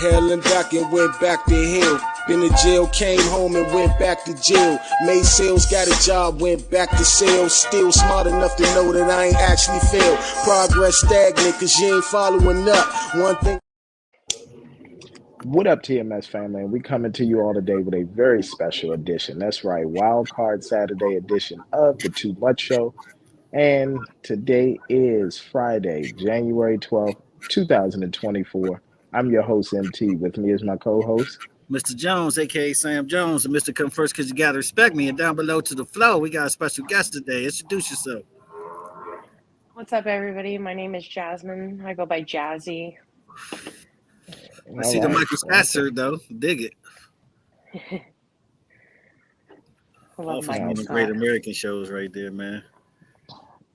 Hailing back and went back to hell. Been to jail, came home and went back to jail. Made sales, got a job, went back to sales. Still smart enough to know that I ain't actually failed. Progress stagnant cause you ain't following up. One thing. What up, TMS family? We coming to you all today with a very special edition. That's right, Wild Card Saturday edition of the Too Much Show. And today is Friday, January 12th, 2024. I'm your host, MT. With me is my co-host, Mr. Jones, a.k.a. Sam Jones. And Mr. Come First because you got to respect me. And down below to the flow, we got a special guest today. Introduce yourself. What's up, everybody? My name is Jasmine. I go by Jazzy. I see the Michael Scott though. Dig it. I love One of the great American shows right there, man.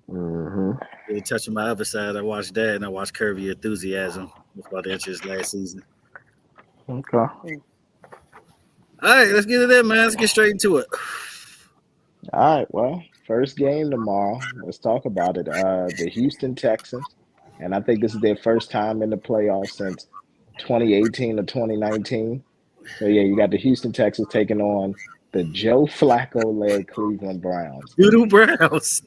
Really touching my other side. I watched that and I watched Curb Your Enthusiasm. That's about to enter his last season. Okay. All right, let's get it in, man. Let's get straight into it. All right, well, first game tomorrow. Let's talk about it. The Houston Texans, and I think this is their first time in the playoffs since 2018 or 2019. So, yeah, you got the Houston Texans taking on the Joe Flacco-led Cleveland Browns. Doodle Browns.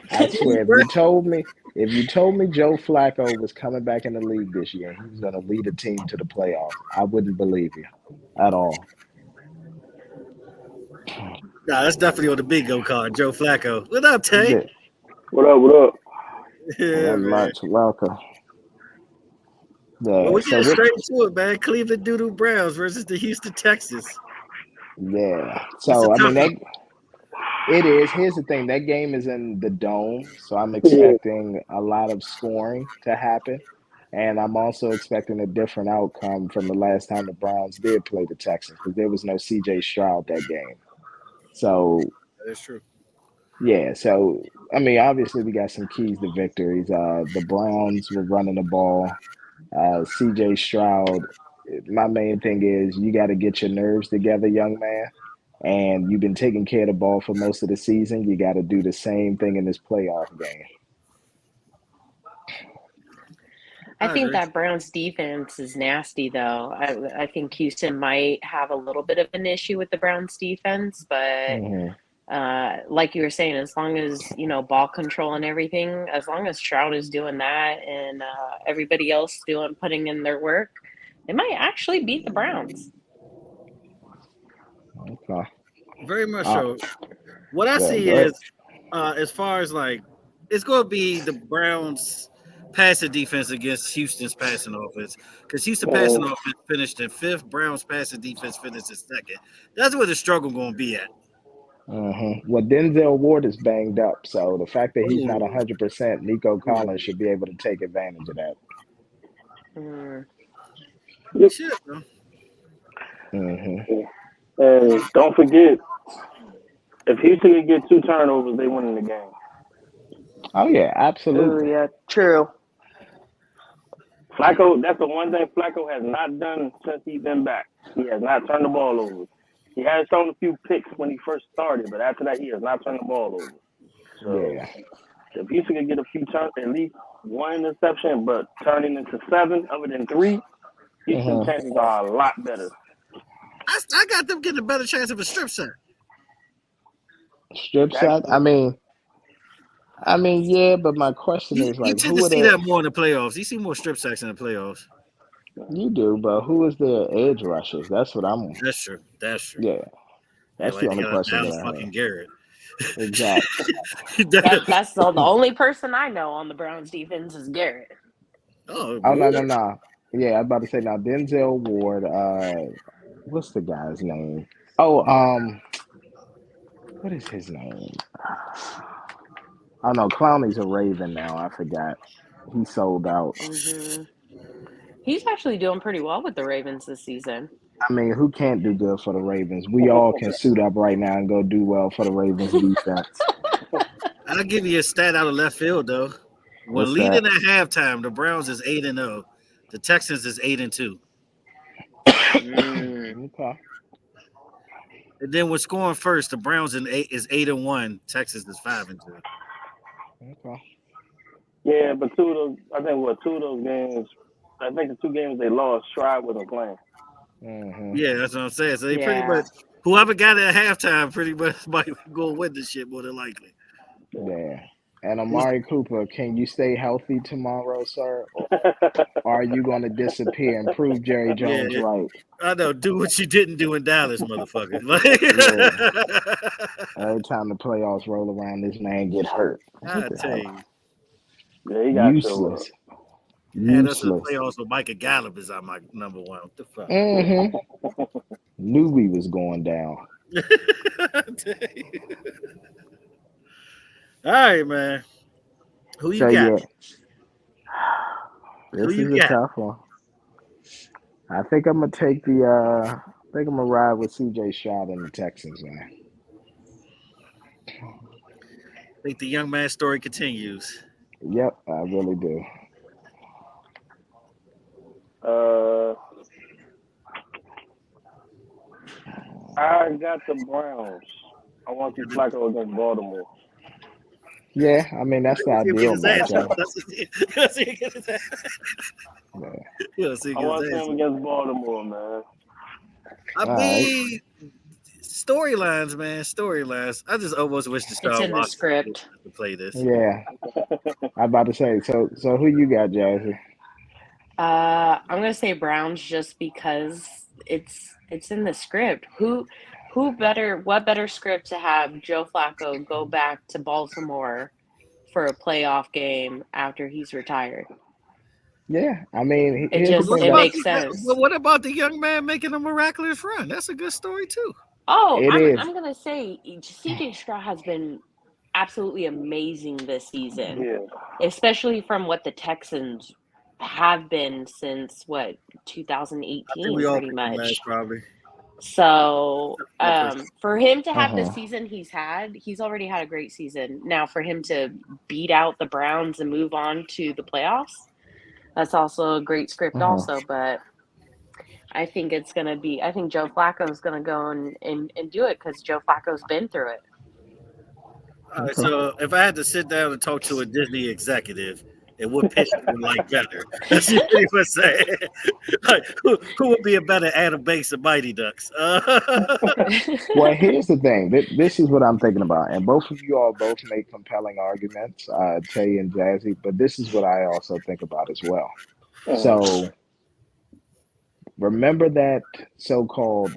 I swear, if you told me Joe Flacco was coming back in the league this year and he was going to lead a team to the playoffs, I wouldn't believe you at all. Nah, that's definitely on the bingo card, Joe Flacco. What up, Tay? Yeah. What up? Yeah, Not much. Welcome. Yeah, well, we get straight to it, man. Cleveland Doodle Browns versus the Houston Texans. Yeah. So, I mean, it is. Here's the thing. That game is in the Dome, so I'm expecting a lot of scoring to happen. And I'm also expecting a different outcome from the last time the Browns did play the Texans because there was no C.J. Stroud that game. So that is true. Yeah, so, I mean, obviously we got some keys to victories. The Browns were running the ball. C.J. Stroud, my main thing is you got to get your nerves together, young man. And you've been taking care of the ball for most of the season. You got to do the same thing in this playoff game. I think that Browns defense is nasty, though. I think Houston might have a little bit of an issue with the Browns defense, but like you were saying, as long as, ball control and everything, as long as Stroud is doing that and everybody else putting in their work, they might actually beat the Browns. Okay. Very much so. What I see is, as far as it's going to be the Browns' passing defense against Houston's passing offense, because Houston passing offense finished in 5th, Browns passing defense finished in 2nd. That's where the struggle going to be at. Well, Denzel Ward is banged up, so the fact that he's not 100%, Nico Collins should be able to take advantage of that. Yep. Shit, bro. And don't forget, if Houston can get 2 turnovers, they win the game. Oh, yeah, absolutely. Oh, yeah, true. Flacco, that's the one thing Flacco has not done since he's been back. He has not turned the ball over. He has thrown a few picks when he first started, but after that, he has not turned the ball over. So if Houston can get a few turns, at least 1 interception, but turning into 7 other than 3, Houston's chances are a lot better. I got them getting a better chance of a strip sack. Strip sack? I mean, yeah, but my question is, you tend to see that more in the playoffs. You see more strip sacks in the playoffs. You do, but who is their edge rushers? That's what I'm. That's true. Yeah, that's the only question that I fucking have. Garrett. Exactly. That's the only person I know on the Browns defense is Garrett. Oh no. Yeah, I'm about to say now. Denzel Ward. What's the guy's name? Oh, what is his name? Oh no, Clowney's a Raven now. I forgot. He sold out. He's actually doing pretty well with the Ravens this season. I mean, who can't do good for the Ravens? We all can suit up right now and go do well for the Ravens defense. I'll give you a stat out of left field, though. When leading at halftime, the Browns is 8-0. The Texans is 8-2. Okay. And then when scoring first, the Browns is 8-1. Texas is 5-2. Okay. Yeah, but 2 of those games, I think the 2 games they lost, Shride wasn't playing. Mm-hmm. Yeah, that's what I'm saying. So they pretty much whoever got it at halftime pretty much might go win the shit more than likely. Yeah. And Amari Cooper, can you stay healthy tomorrow, sir? Or are you going to disappear and prove Jerry Jones right? I know. Do what you didn't do in Dallas, motherfucker. Every time the playoffs roll around, this man get hurt. I tell you. Yeah, he got Useless. Had us in the Useless. playoffs with Micah Gallup is my number one. What the fuck? Mm-hmm. Knew we was going down. All right, man. Who you got? Yeah. This is a tough one. I think I'm gonna take I think I'm gonna ride with CJ Stroud and the Texans, man. I think the young man's story continues. Yep, I really do. I got the Browns. I want to see Flacco against Baltimore. Yeah, I mean that's the ideal matchup. I want to see him against Baltimore, man. I mean, storylines, man. Storylines. I just almost wish the Star It's in the script to play this. Yeah, I'm about to say. So who you got, Jazzy? I'm gonna say Browns just because it's in the script. What better script to have Joe Flacco go back to Baltimore for a playoff game after he's retired? Yeah, I mean, it makes sense. But what about the young man making a miraculous run? That's a good story too. Oh, I'm gonna say CJ Stroud has been absolutely amazing this season, especially from what the Texans have been since 2018, pretty much. Probably. So for him to have the season he's already had a great season. Now for him to beat out the Browns and move on to the playoffs, that's also a great script also. But I think I think Joe Flacco's gonna go and do it because Joe Flacco's been through it. All right, so if I had to sit down and talk to a Disney executive, and what pitch would like better? That's what you would say. Like, who would be a better Adam Banks of Mighty Ducks? Well, here's the thing. This is what I'm thinking about, and both of you all both make compelling arguments, Tay and Jazzy. But this is what I also think about as well. So remember that so-called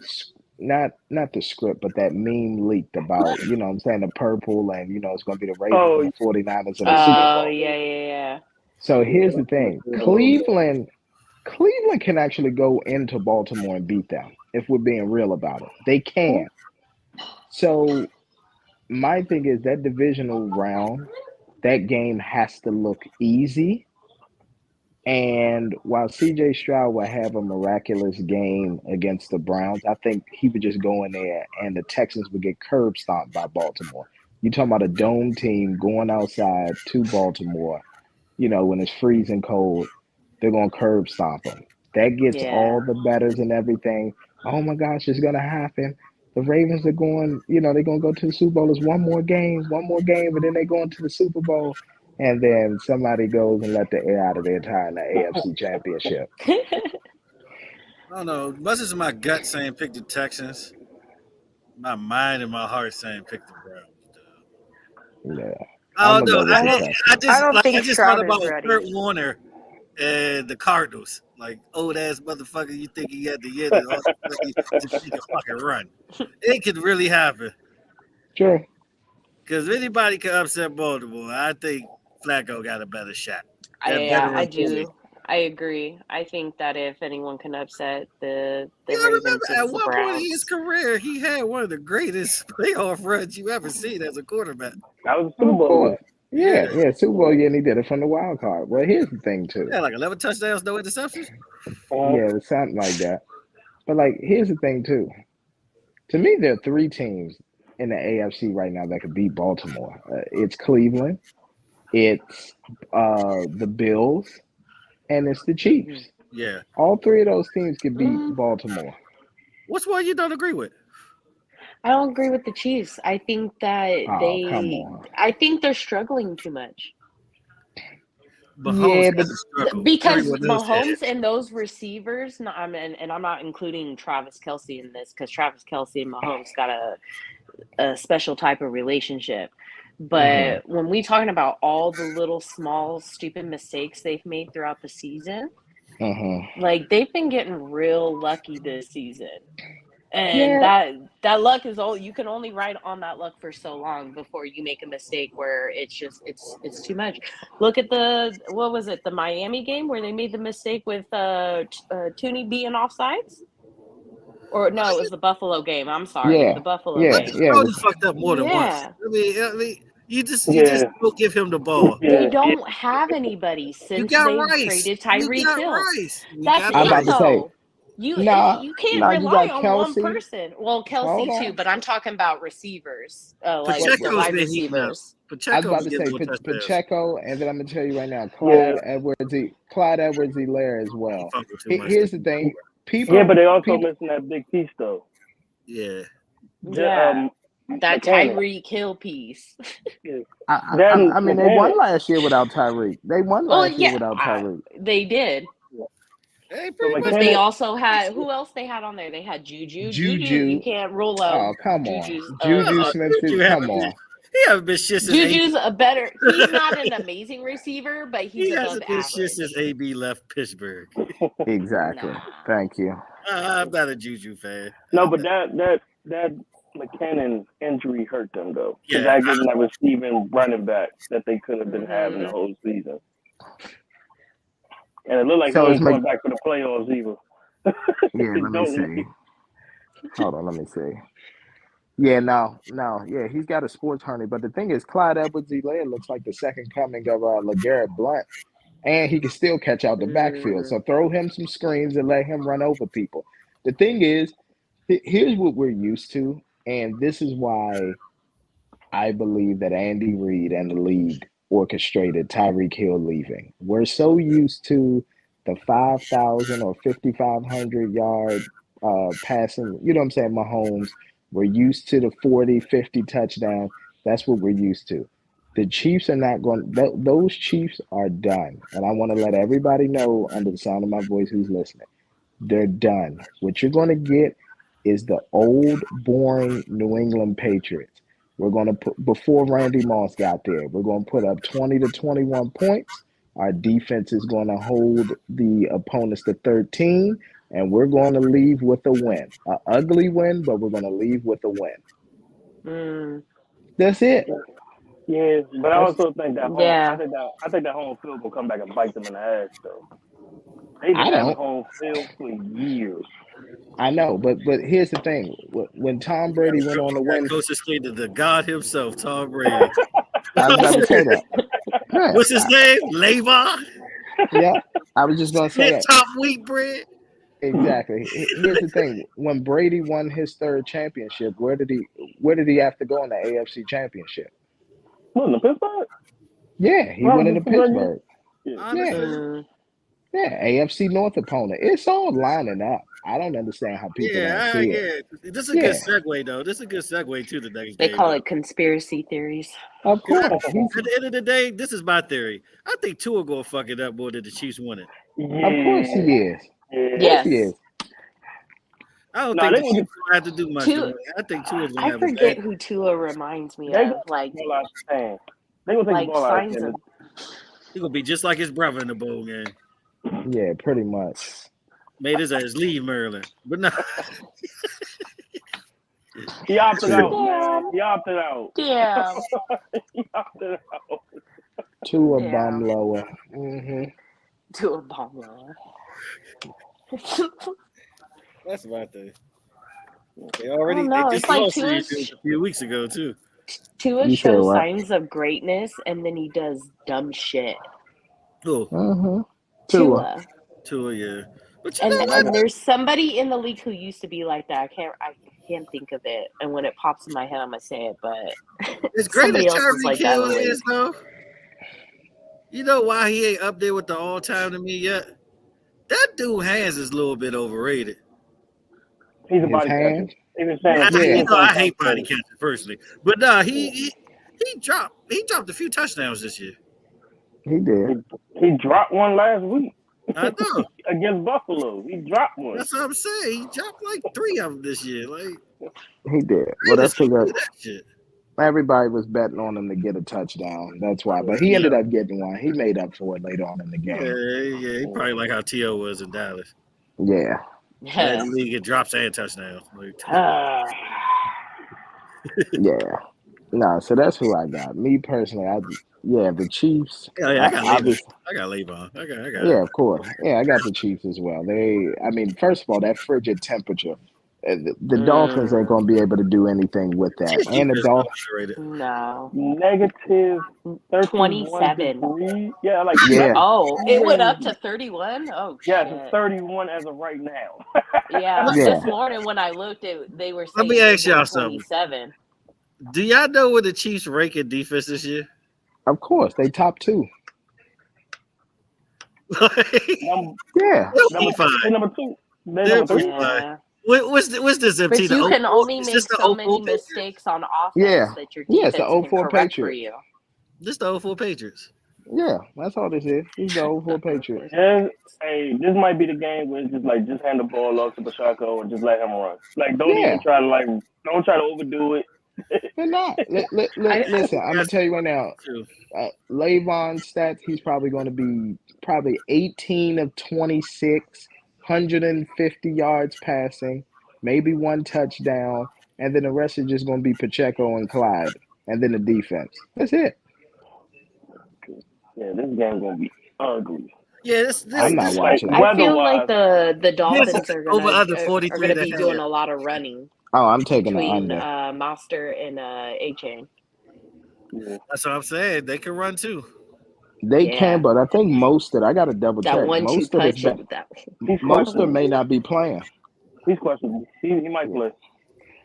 not the script, but that meme leaked about, you know what I'm saying, the purple and, you know, it's going to be the Ravens and 49ers in the Super Bowl. Oh, yeah. So here's the thing. Cleveland can actually go into Baltimore and beat them if we're being real about it. They can. So my thing is that divisional round, that game has to look easy. And while CJ Stroud will have a miraculous game against the Browns, I think he would just go in there and the Texans would get curb stomped by Baltimore. You're talking about a dome team going outside to Baltimore, you know, when it's freezing cold, they're going to curb stomp them. That gets all the bettors and everything. Oh, my gosh, it's going to happen. The Ravens are going, you know, they're going to go to the Super Bowl. It's one more game, and then they go into the Super Bowl. And then somebody goes and let the air out of their tire in the AFC Championship. I don't know. Much as my gut saying pick the Texans, my mind and my heart saying pick the Browns. Yeah. I don't know. I just thought about Kurt Warner and the Cardinals. Like, old ass motherfucker, you think he had the year to make a fucking run. It could really happen. Sure. Because anybody can upset Baltimore. I think Flacco got a better shot. I do. I agree. I think that if anyone can upset the Ravens, it's at the one Browns. point in his career, he had one of the greatest playoff runs you ever seen as a quarterback. That was Super Bowl. Yeah, Super Bowl year, and he did it from the wild card. Well, here's the thing, too. Yeah, like 11 touchdowns, no interceptions? Yeah, it was something like that. But, like, here's the thing, too. To me, there are 3 teams in the AFC right now that could beat Baltimore. It's Cleveland, it's the Bills, and it's the Chiefs. Yeah. All 3 of those teams could beat Baltimore. What's one you don't agree with? I don't agree with the Chiefs. I think that I think they're struggling too much. Mahomes got to struggle. Because Mahomes and those receivers, and I'm not including Travis Kelce in this because Travis Kelce and Mahomes got a special type of relationship. But when we talking about all the little small stupid mistakes they've made throughout the season, like they've been getting real lucky this season. And that luck is all you can only ride on that luck for so long before you make a mistake where it's just it's too much. Look at the Miami game where they made the mistake with Tooney being offsides. Or no, it was the Buffalo game. I'm sorry, the Buffalo game. He fucked up more than once. I mean, you just don't give him the ball. They don't have anybody since they traded Tyreek Hill. That's it though. You can't rely on Kelce. One person. Well, Kelce too, but I'm talking about receivers, like wide receivers. I was about to say Pacheco, and then I'm gonna tell you right now, Clyde Edwards-Helaire as well. Here's the thing, but they also missing that big piece though. Yeah. That Tyreek Hill piece. I mean, they won last year without Tyreek. Without Tyreek. They did. But they also had who else they had on there? They had Juju. You can't rule out. Oh, come on. Juju Smith-Schuster. Come on. He haven't been shit since Juju's a better. He's not an amazing receiver, but he's above average. Shit since AB left Pittsburgh. Exactly. Thank you. I'm not a Juju fan. No, but that McKinnon injury hurt them though. Because that gives them that receiving running back that they could have been having the whole season. And it looked like he was going back for the playoffs either. Let me see. Hold on, let me see. Yeah, he's got a sports hernia. But the thing is, Clyde Edwards-Helaire looks like the second coming of LeGarrette Blount. And he can still catch out the backfield. So throw him some screens and let him run over people. The thing is, here's what we're used to. And this is why I believe that Andy Reid and the league orchestrated Tyreek Hill leaving. We're so used to the 5,000 or 5,500 yard passing, you know what I'm saying, Mahomes. We're used to the 40, 50 touchdown. That's what we're used to. The Chiefs are not going, those Chiefs are done. And I want to let everybody know under the sound of my voice who's listening, they're done. What you're going to get is the old, boring New England Patriots. We're going to put, before Randy Moss got there, we're going to put up 20 to 21 points. Our defense is going to hold the opponents to 13, and we're going to leave with a win. An ugly win, but we're going to leave with a win. That's it. Yeah, but I also think that I think that home field will come back and bite them in the ass though. They've been having home field for years. I know, but here's the thing: when Tom Brady went on to win, closest thing to the God himself, Tom Brady. I was about to say that. Yeah. What's his name? Levar. Yeah, I was just gonna say that. Top wheat bread. Exactly. Here's the thing: when Brady won his third championship, where did he have to go in the AFC Championship? What, in Pittsburgh? Yeah, he went into Pittsburgh. Yeah, AFC North opponent. It's all lining up. I don't understand how people don't see it. This is a good segue, though. This is a good segue to the next They game. call it conspiracy theories. Of course. At the end of the day, this is my theory. I think Tua going to fuck it up more than the Chiefs win it. Of course he is. Yes. He is. I don't think the Chiefs don't have to do much. I think Tua's going to have I forget who Tua reminds me of. Like, they going to take the ball out of him. He's going to be just like his brother in the bowl game. Yeah, pretty much. Made his ass leave Maryland. But no. He opted out, man. He opted out. Yeah. He opted out. Tua bomb lower. Tua bomb lower. That's my thing. They already it's like a few weeks ago, too. Tua shows signs of greatness, and then he does dumb shit. Who? Tua, yeah. But and there's somebody in the league who used to be like that. I can't think of it. And when it pops in my head, I'm gonna say it. But it's great that Tyreek Hill is though. You know why he ain't up there with the all-time to me yet? That dude hands is a little bit overrated. He's a body catcher. I hate body catching personally, but no, he dropped a few touchdowns this year. He did. He dropped one last week. I know. Against Buffalo. He dropped one. That's what I'm saying. He dropped like 3 of them this year. Like He did. Well, that's because that shit. everybody was betting on him to get a touchdown. That's why. But he ended up getting one. He made up for it later on in the game. Yeah. He probably like how T.O. was in Dallas. Yeah. The league get drops and touchdowns. Yeah. No, so that's who I got. Me personally, the Chiefs. Yeah, I got Le'Veon. I got. Yeah, of course. Yeah, I got the Chiefs as well. First of all, that frigid temperature. The Dolphins ain't going to be able to do anything with that. And the Dolphins. No. Negative 27. Yeah, it went up to 31. Oh, yeah, shit. it's 31 as of right now. This morning when I looked, they were saying. Let me ask y'all 27. something. Do y'all know what the Chiefs rank in defense this year? Of course, they top 2. Yeah. Number 2. Number 3. Yeah. What's this, MT? But you can only make so many mistakes on offense that your defense the 04 can correct Patriots. for you. This the 04 Patriots. Yeah, that's all this is. He's the 04 Patriots. This might be the game where it's just hand the ball off to Pacheco and just let him run. Don't even try to don't try to overdo it. They're not. Listen, I'm gonna tell you right now. Le'Veon's stats, he's probably going to be 18 of 26, 150 yards passing, maybe 1 touchdown, and then the rest is just going to be Pacheco and Clyde, and then the defense. That's it. Yeah, this game's going to be ugly. Yeah, I'm not watching. I feel like the Dolphins are going to be doing a lot of running. Oh, I'm taking between the under. Master and A-Chain. Yeah. That's what I'm saying. They can run too. They can, but I think I got to double check. Most may not be playing. He's questionable. He might play.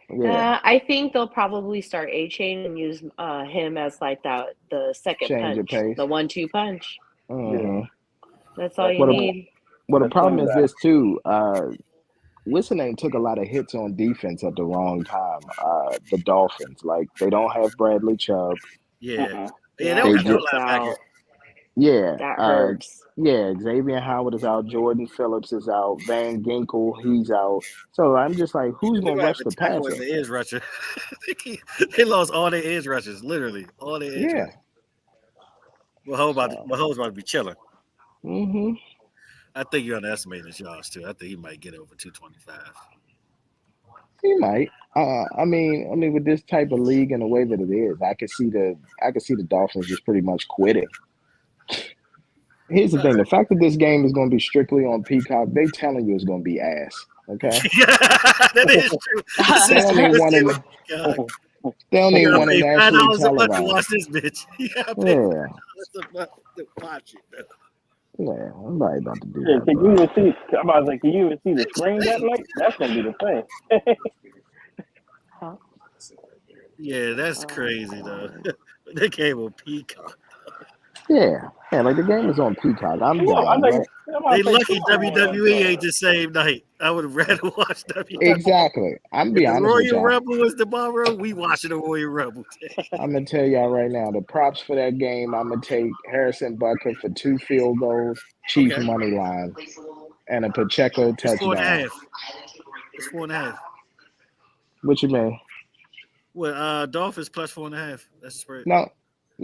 Yeah. I think they'll probably start A-Chain and use him as the second punch, the 1-2 punch. Mm-hmm. That's all you need. Well, the problem is this too. Whistling took a lot of hits on defense at the wrong time. The Dolphins, they don't have Bradley Chubb. Yeah, they don't have linebacker. Yeah, that hurts. Xavier Howard is out. Jordan Phillips is out. Van Ginkel, he's out. So I'm just like, who's going to rush the passer? The edge rusher. They lost all their edge rushers, literally all their edge rushers. Mahomes about to be chilling. Mm-hmm. I think you underestimated his yards too. I think he might get over 225. He might. I mean, with this type of league and the way that it is, I could see the Dolphins just pretty much quitting. Here's the thing: the fact that this game is going to be strictly on Peacock, they telling you it's going to be ass. Okay, that is true. They don't even want to nationally televise. Watch this bitch. Watch it. Bro. Yeah, I'm not about to do that. Can you even see the screen that night? That's gonna be the thing. Yeah, that's crazy though. They came on Peacock. Yeah, the game is on Peacock. I'm down. They lucky WWE ain't the same night. I would have rather watched WWE. Exactly. I'm be honest with y'all. Royal Rumble was tomorrow. We watching the Royal Rumble. I'm gonna tell y'all right now. The props for that game. I'm gonna take Harrison Butker for 2 field goals, Chiefs money line, and a Pacheco touchdown. It's 4.5. What you mean? Well, Dolphins plus 4.5. That's the spread. No,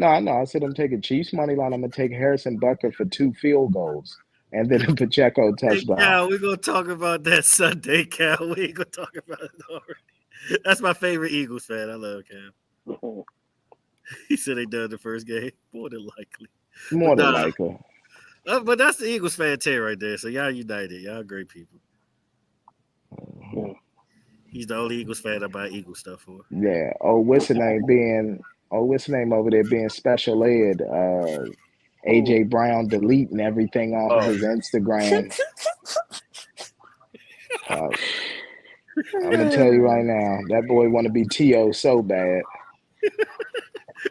I know. I said I'm taking Chiefs money line. I'm gonna take Harrison Butker for 2 field goals and then a Pacheco touchdown. Hey, Cal, we're gonna talk about that Sunday, Cal. We ain't gonna talk about it already. That's my favorite Eagles fan. I love Cal. He said they done the first game. More than likely. But that's the Eagles fan tear right there. So y'all united. Y'all great people. He's the only Eagles fan I buy Eagles stuff for. Yeah. What's his name over there being special ed? AJ Brown deleting everything off of his Instagram. I'm gonna tell you right now, that boy want to be T.O. so bad.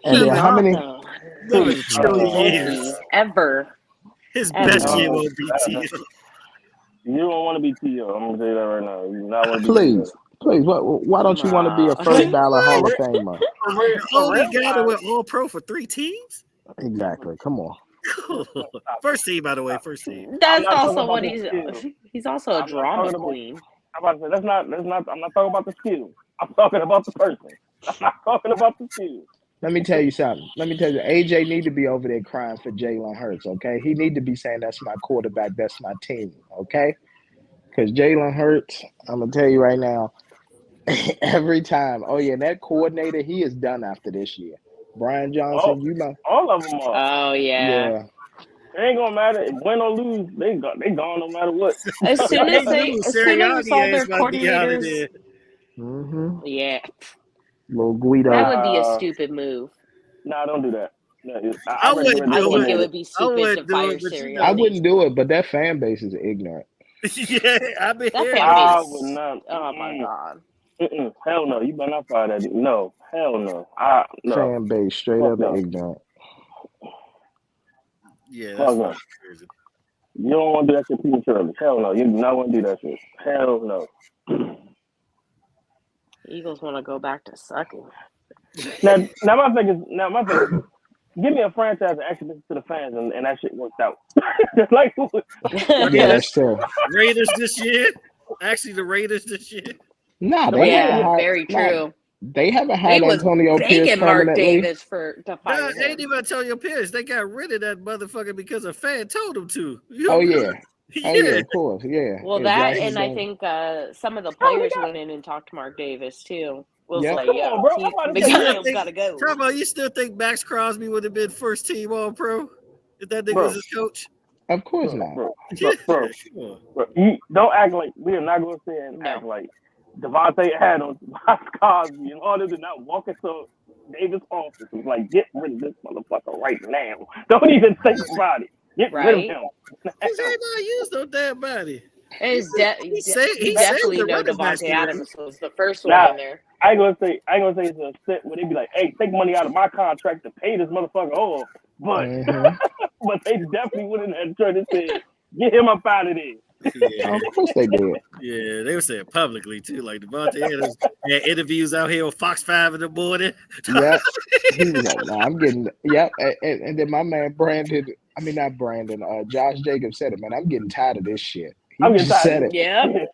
And then how many years ever? His best year will be T.O. You don't want to be T.O. I'm gonna say that right now. You not want to be Please. Why don't you want to be a first ballot Hall of Famer? Only guy that went all pro for 3 teams? Exactly. Come on. First team, by the way, first team. That's also what he's also a drama queen. I'm about to say, I'm not talking about the skill. I'm talking about the person. I'm not talking about the skill. Let me tell you something. AJ need to be over there crying for Jalen Hurts, okay? He need to be saying, that's my quarterback, that's my team, okay? Because Jalen Hurts, I'm going to tell you right now, every time, that coordinator, he is done after this year. Brian Johnson, all of them are. Oh, yeah. It ain't gonna matter. If win or lose, they gone no matter what. As soon as all their coordinators, yeah, little Guido. that would be a stupid move. Nah, don't do that. No, I wouldn't do it. I think it would be stupid to fire Sirianni. I wouldn't do it, but that fan base is ignorant. Yeah, I mean, I would not. Oh my god. Hell no, you better not fire that dude. No, hell no. No. Fan base straight up ignorant. Yeah, that's crazy. You don't want to do that shit prematurely. Hell no, you do not want to do that shit. Hell no. Eagles want to go back to sucking. Now my thing is, give me a franchise that actually listens to the fans and that shit worked out. Like, yeah, that's true. Raiders this year. Actually, the Raiders this year. Nah, very true. They haven't had Antonio Pierce Mark Davis to fire him. They ain't even Antonio Pierce. They got rid of that motherfucker because a fan told them to. Oh yeah, of course, yeah. Well, that and I think some of the players went in and talked to Mark Davis too. Was like, yo, McDaniel's got to go. Come on, you still think Max Crosby would have been first team All Pro if that nigga was his coach? Of course not. Bro, you don't act like we are not going to say and act like Devontae Adams, Max Crosby, and all this and not walk into Davis' office and like, get rid of this motherfucker right now. Don't even think about it. Get rid of him. He's ain't not used no damn body. He definitely know Devontae Adams was the first one in there. I ain't gonna say it's a set where they be like, hey, take money out of my contract to pay this motherfucker off. But but they definitely went in there and tried to say, get him up out of there. Yeah. Of course they did. Yeah, they were saying publicly too. Like Devontae Adams had interviews out here on Fox 5 in the morning. Yeah. He was like, nah, I'm getting and then my man Josh Jacobs said it, man, I'm getting tired of this shit. I'm getting tired. Said it. Yeah.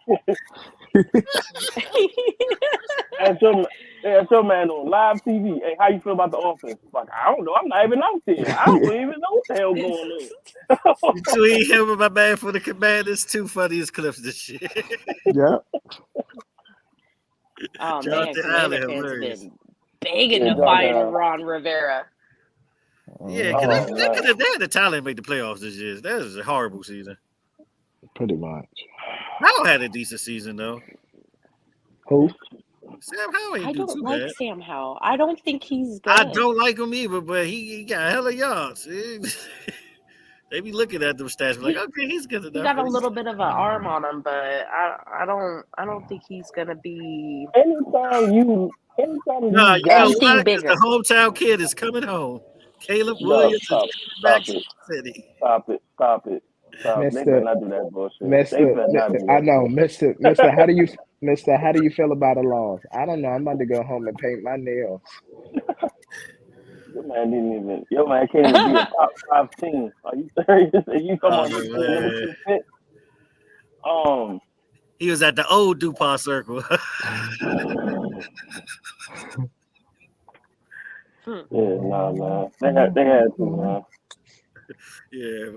That's your man on live TV. Hey, how you feel about the offense? Like, I don't know. I'm not even out there. I don't even know what the hell going on. Between him and my man for the Commanders, two funniest clips this shit. Yeah. Oh man, Commander fans been begging to find Ron Rivera. Yeah, because they had the talent to make the playoffs this year. That was a horrible season. Pretty much. Howell had a decent season though. Who? Sam Howell ain't I don't too like bad. Sam Howell. I don't think he's good. I don't like him either, but he got hella yards. They be looking at them stats like, okay, he's good enough. He got a little bit of an arm on him, but I don't think he's gonna be anything anything bigger. The hometown kid is coming home. Caleb Williams is back to the city. Stop it. They better not do that bullshit. I know, Mister. How do you feel about a loss? I don't know. I'm about to go home and paint my nails. Your man can't even be a top 5 team. Are you serious? You come on he was at the old DuPont Circle. Man. They had to, man. Yeah.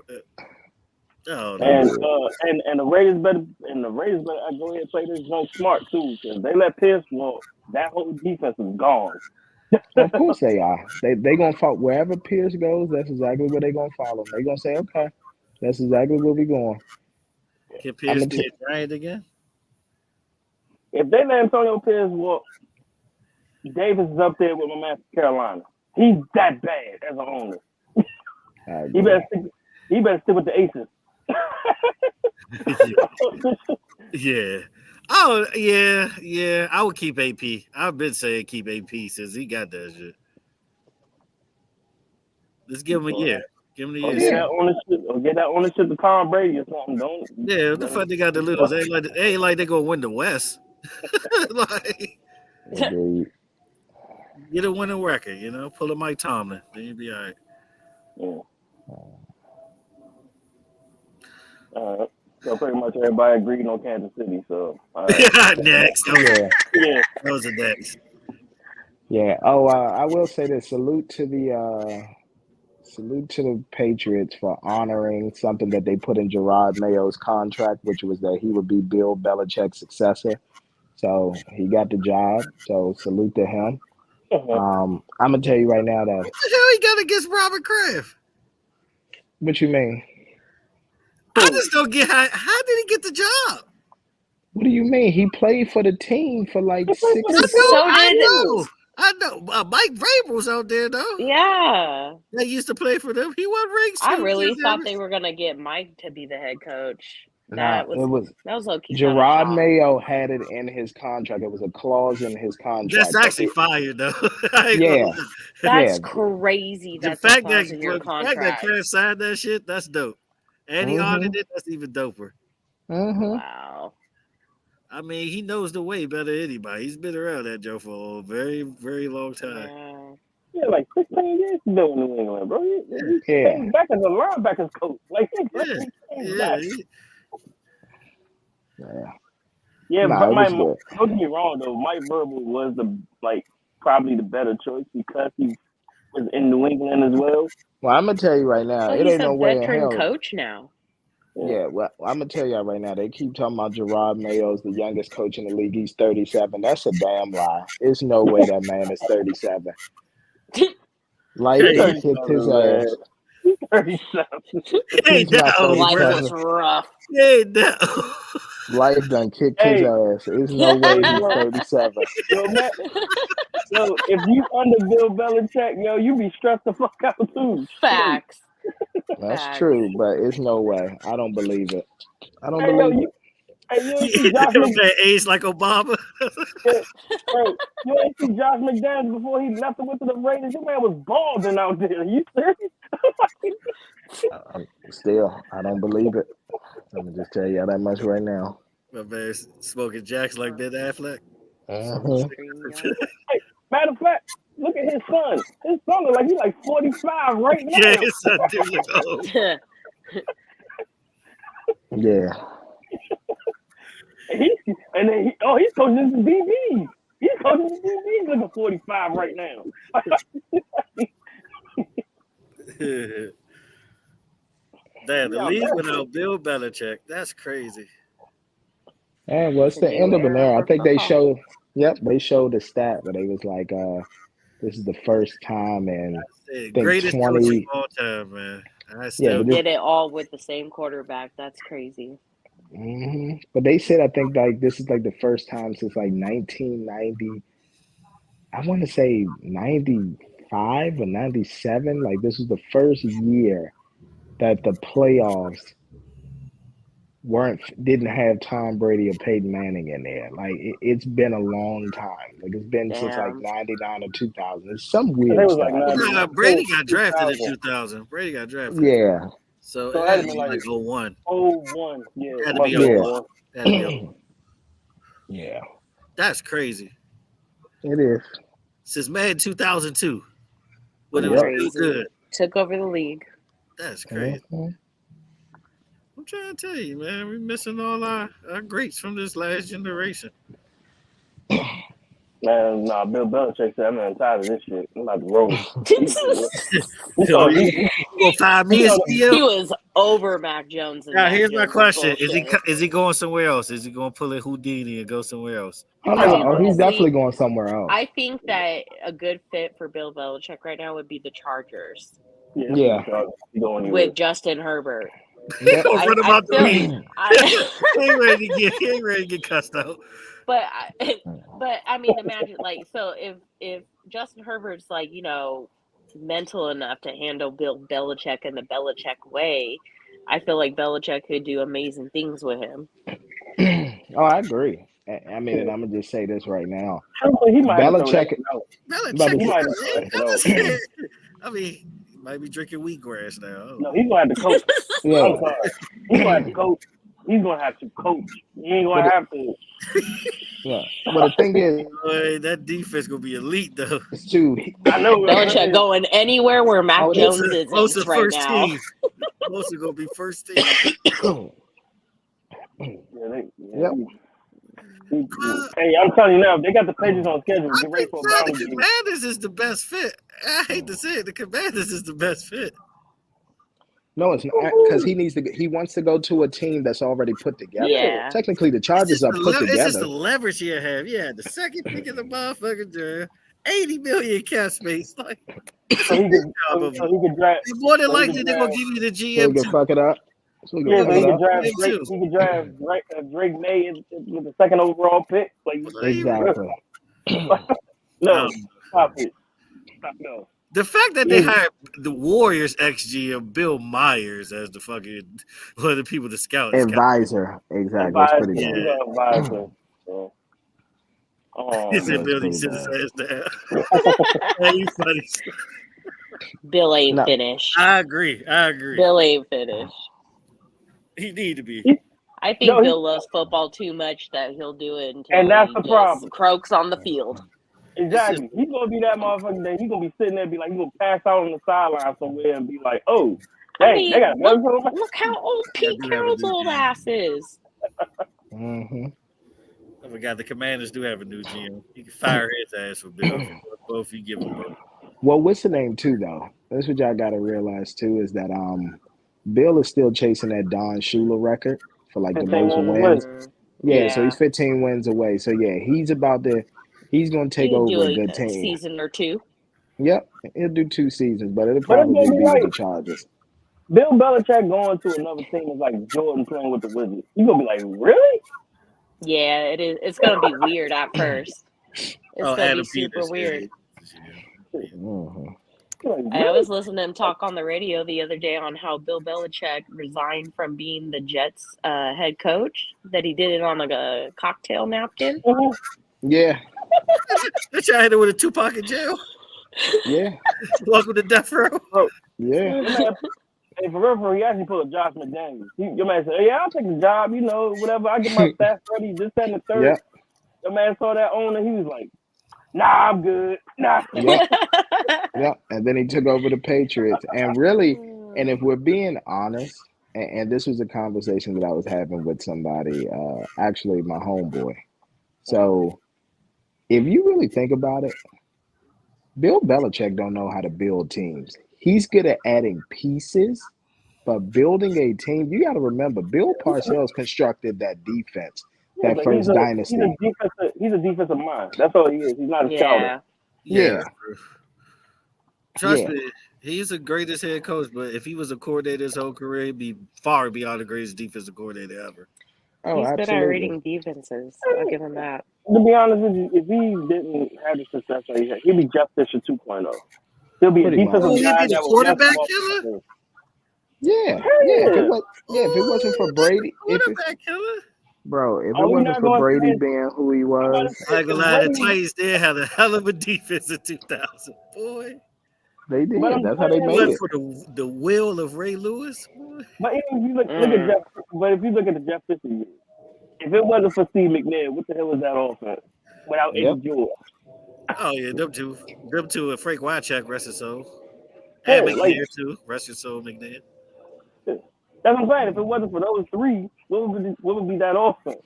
And the Raiders better go ahead and play this joint smart too, because they let Pierce walk. That whole defense is gone. Of course they are. They gonna follow wherever Pierce goes. That's exactly where they gonna follow. They gonna say, okay, that's exactly where we going. Can Pierce be a Giant again? If they let Antonio Pierce walk, Davis is up there with my man from Carolina. He's that bad as an owner. He better stick with the Aces. Yeah. Oh, yeah. I would keep AP. I've been saying keep AP since he got that shit. Let's give him a year. Give him a year. Get that ownership to Tom Brady or something. Yeah, what the fuck they got to lose? They ain't like they're going to win the West. Get a winning record, pull a Mike Tomlin. Then you'll be all right. Yeah. So pretty much everybody agreed on Kansas City. So next, yeah, those are next. Yeah. Oh, I will say this. Salute to the Patriots for honoring something that they put in Gerard Mayo's contract, which was that he would be Bill Belichick's successor. So he got the job. So salute to him. I'm gonna tell you right now that what the hell he got against Robert Kraft? What you mean? I just don't get how did he get the job? What do you mean? He played for the team for like 6 seasons. I know. Mike Vrabel's out there though. Yeah, they used to play for them. He won rings. I really thought they were gonna get Mike to be the head coach. That was low-key. Gerard Mayo had it in his contract. It was a clause in his contract. That's actually fired though. That's crazy. The fact that Kraft signed that shit, that's dope. And he audited it, that's even doper. Wow. I mean, he knows the way better than anybody. He's been around that Joe for a very, very long time. Yeah, like 16 years ago in New England, bro. He came back as a linebackers coach. Like, Yeah, but don't get me wrong though. Mike Vrabel was probably the better choice because he was in New England as well. Well, I'm gonna tell you right now, it ain't no way in hell. Coach now. Yeah, well, I'm gonna tell y'all right now. They keep talking about Gerard Mayo's the youngest coach in the league. He's 37. That's a damn lie. There's no way that man is 37. Like he kicked his ass. 37. He's not 37. Life was rough. Life done kicked his ass. There's no way he's 37. Yo, man, so if you under Bill Belichick, you be stressed the fuck out too. Facts. That's true, but it's no way. I don't believe it. I don't believe it. You don't say age like Obama. You ain't see Josh McDaniels before he left and went to the Raiders. Your man was balding out there. You serious? Still, I don't believe it. Let me just tell you that much right now. My man smoking jacks like Ben Affleck. Matter of fact, look at his son. His son look like he's like 45 right now. Yeah, his son do look old. Yeah. He's coaching the DBs. He's coaching the DBs looking 45 right now. Damn, the league without Bill Belichick. That's crazy. And well, it's the end of an era. I think they showed. Yep, they showed the stat, but they was like, "This is the first time in greatest 20 of all time, man." Did it all with the same quarterback. That's crazy. But they said I think like this is like the first time since like 1990. I want to say 95 or 97. Like this was the first year that the playoffs didn't have Tom Brady or Peyton Manning in there. Like it's been a long time. Like it's been since like 99 or 2000. It's some weird stuff. Brady got drafted in 2000. Brady got drafted. Yeah. So it had to be like 01. 01. Yeah. It had to be 01. Had to be 01. Yeah. That's crazy. It is. Since Madden 2002. When it was really good. Took over the league. That's crazy. I'm trying to tell you, man, we're missing all our greats from this last generation. Man, Bill Belichick said, I'm tired of this shit. I'm about to roll. He was over Mac Jones. Now, here's my question: Is he going somewhere else? Is he going to pull a Houdini and go somewhere else? Oh, he's definitely going somewhere else. I think that a good fit for Bill Belichick right now would be the Chargers. Yeah. With Justin Herbert. Yep. He ain't ready to get cussed out. But I mean, imagine so if Justin Herbert's mental enough to handle Bill Belichick in the Belichick way, I feel like Belichick could do amazing things with him. Oh, I agree. I mean, and I'm gonna just say this right now. Belichick I mean, he might be drinking wheatgrass now. No, he's gonna have to coach. I'm sorry. He's gonna have to coach. He's gonna have to coach. He ain't gonna have to. Yeah. Well, the thing is, Boy, that defense gonna be elite though. it's too. I know. Belichick going anywhere where Mac Jones Close to isn't right first now. team. Close to gonna be first team. Yep. Hey, I'm telling you now, if they got the Patriots on schedule, get ready for a bounty The game. Commanders is the best fit. I hate to say it, the Commanders is the best fit. No, it's not because he wants to go to a team that's already put together. Yeah. Technically, the Chargers are put together. It's just the leverage you have. Yeah, the second pick of the motherfucking draft, 80 million cap space. Like, So he could draft. More than likely, they're gonna give you the So he GM can too. fuck it up. So he Yeah, can so he fuck it could up. draft Drake. He could draft Drake May with the second overall pick. Like Exactly. no, stop it. No. The fact that they hired the Warriors ex-GM Bill Myers as the fucking one of the people to scout. Advisor. Exactly. It's pretty bad. Advisor. So. Oh, He said Bill needs to sit his ass down. Hey, you funny. Bill ain't finished. I agree. Bill ain't finished. He need to be. I think Bill loves football too much that he'll do it until and that's he the just problem. croaks on the field. Exactly. He's gonna be that motherfucker that he's gonna be sitting there and be like, he's gonna pass out on the sideline somewhere and be like, oh, dang, they got look how old Pete Carroll's old ass is. Mm-hmm. I forgot the Commanders do have a new GM. You can fire his ass for Bill. Both you give him both. Well, what's the name too though? That's what y'all gotta realize too is that Bill is still chasing that Don Shula record for like the most wins. Yeah, so he's 15 wins away. So yeah, he's gonna take over a good team. Season or two. Yep, he'll do 2 seasons, but it'll probably be with the Chargers. Bill Belichick going to another team is like Jordan playing with the Wizards. You're gonna be like, really? Yeah, it is. It's gonna be weird at first. It's gonna be super weird. Mm-hmm. I was listening to him talk on the radio the other day on how Bill Belichick resigned from being the Jets head coach, that he did it on like a cocktail napkin. Yeah. They tried to hit it with a Tupac in jail. Yeah. Welcome to death row. Yeah. Hey, for real, he actually pulled a Josh McDaniels. Your man said, yeah, I'll take the job, whatever. I get my stats ready, this, that, and the third. Yep. Your man saw that owner, he was like, nah, I'm good. Nah. Yeah, and then he took over the Patriots. And really, and if we're being honest, and this was a conversation that I was having with somebody, actually my homeboy. So if you really think about it, Bill Belichick don't know how to build teams. He's good at adding pieces, but building a team, you got to remember, Bill Parcells constructed that defense, that first dynasty. He's a defensive mind. That's all he is. He's not a scouter. Yeah. Trust me, he's the greatest head coach, but if he was a coordinator his whole career, he'd be far beyond the greatest defensive coordinator ever. Oh, he's absolutely. good at reading defenses. I'll give him that. To be honest with you, if he didn't have the success that he had, he'd be Jeff Fisher 2.0. He'll be a defensive guy. He'd be the quarterback killer? Yeah. If it wasn't for Brady. Quarterback killer? Bro, if it wasn't for Brady being who he was. I ain't gonna lie, the Titans did have a hell of a defense in 2000. Boy. They did. That's how they made it. For the will of Ray Lewis. Boy. But if you look at Jeff, if you look at the Jeff Fisher years, if it wasn't for Steve McNair, what the hell was that offense without Eddie George? Oh yeah, them two, and Frank Wycheck, rest his soul, and McNair too, rest his soul, McNair. That's what I'm saying. If it wasn't for those three, what would be that offense?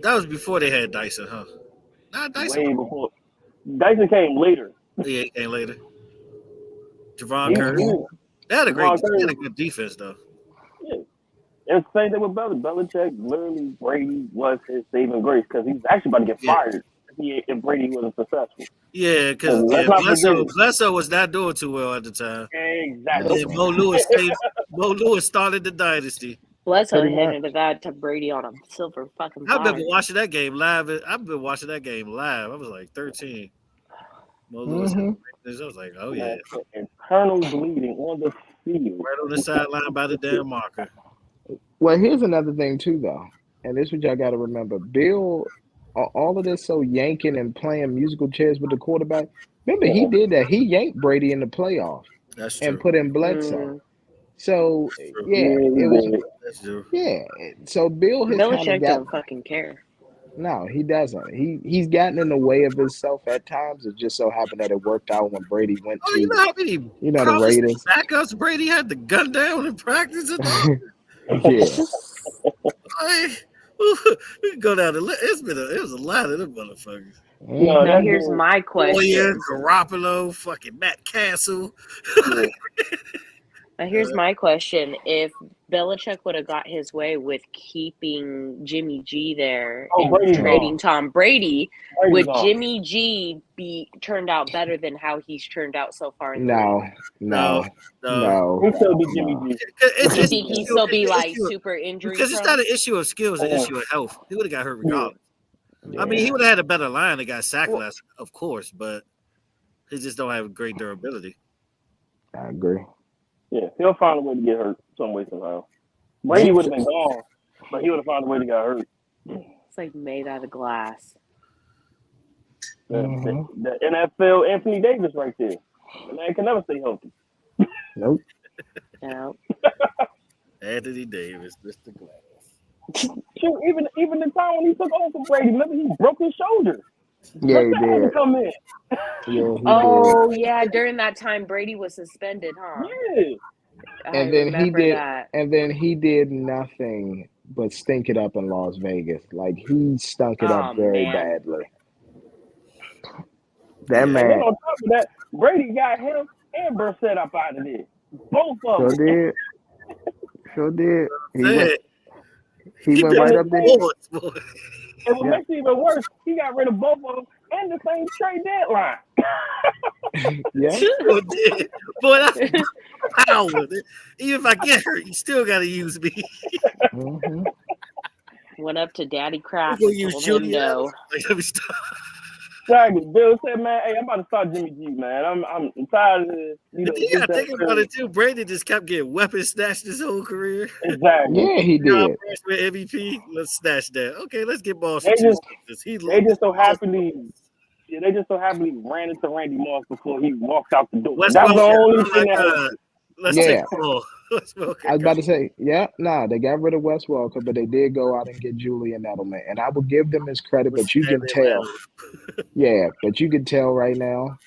That was before they had Dyson, huh? Not Dyson. Way before. Dyson came later. Yeah, he came later. Javon Curry. They had a good defense though. Yeah. And the same thing with Belichick. Literally, Brady was his saving grace because he was actually about to get fired if Brady wasn't successful. Yeah, because Bledsoe was not doing too well at the time. Exactly. And Mo Lewis started the dynasty. Bledsoe handed that to Brady on a silver fucking platter. I've been watching that game live. I was like 13. Mo Lewis. I was like, oh yeah. Internal bleeding on the field. Right on the sideline by the damn marker. Well, here's another thing too, though, and this is what y'all got to remember. Bill, all of this so yanking and playing musical chairs with the quarterback. Remember, he did that. He yanked Brady in the playoffs and put in Bledsoe. So Yeah, it was. That's true. Yeah, so Bill has kind of Belichick got. don't fucking care. No, he doesn't. He's gotten in the way of himself at times. It just so happened that it worked out when Brady went Oh, you to, know how many the promising Raiders. backups Brady had to gun down in practice and all? Yeah. Like, we can go down the list. It was a lot of them motherfuckers. no, Now that here's dude. my Oh yeah, question. Garoppolo, fucking Matt Castle. Yeah. Now here's my question. If Belichick would have got his way with keeping Jimmy G there Oh, and Brady's trading gone. Tom Brady, Brady's would gone. Jimmy G be turned out better than how he's turned out so far in the No, league? no, No. He no, still be Jimmy no. G. You It's think an he'd issue, still be it's an like issue super injury because it's prone? not an issue of skill, it's an issue of health. He would have got hurt Yeah. regardless. Yeah. I mean, he would have had a better line that got sacked Well- less, of course, but he just don't have great durability. I agree. Yeah, he'll find a way to get hurt some way somehow. Brady would have been gone, but he would have found a way to get hurt. It's like made out of glass. The NFL Anthony Davis right there. The man can never stay healthy. Nope. Yeah. Anthony Davis, Mr. Glass. Shoot, even the time when he took over from Brady, remember he broke his shoulder. Yeah, he Let that did. come in. Yeah, he Oh yeah, during that time Brady was suspended, huh? Yeah. I And then he remember did. that. And then he did nothing but stink it up in Las Vegas. Like he stunk it Oh, up very man. badly. That And then man on top of that, Brady got him and Brissett up out of there. Both of sure them. did. Sure did. He He went did right it up there. sports, boy. And what Yeah. makes it even worse, he got rid of both of them and the same trade deadline. Yeah. Sure did. Boy, that's power. Even if I get hurt, you still got to use me. Mm-hmm. Went up to Daddy Kraft We're and gonna use told him Julian. no. Like, let me stop. Exactly. Bill said, man, hey, I'm about to start Jimmy G, man. I'm tired of this. You gotta think about it too. Brady just kept getting weapons snatched his whole career. Exactly. Yeah, he did. With MVP, let's snatch that. Okay, let's get balls They for two just- seasons. They just so happily ran into Randy Moss before he walked out the door. That was the only thing that happened. Let's Yeah. take the ball. I was about to say, they got rid of Wes Welker, but they did go out and get Julian Edelman. And I will give them his credit, but you can tell. Yeah, but you can tell right now,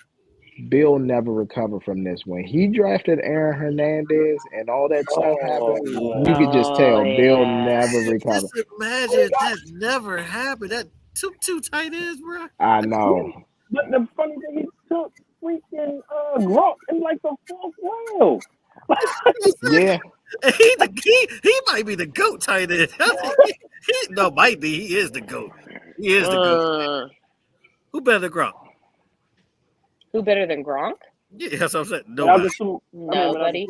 Bill never recovered from this. When he drafted Aaron Hernandez and all that stuff happened, you could just tell Bill never recovered. Just imagine that never happened. That took two tight ends, bro. I know. But the funny thing, he took freaking Gronk in like the fourth round. Yeah. He might be the GOAT tight end. No, might be. He is the GOAT. He is the GOAT. Who better than Gronk? Who better than Gronk? Yeah, that's what I'm saying. Nobody.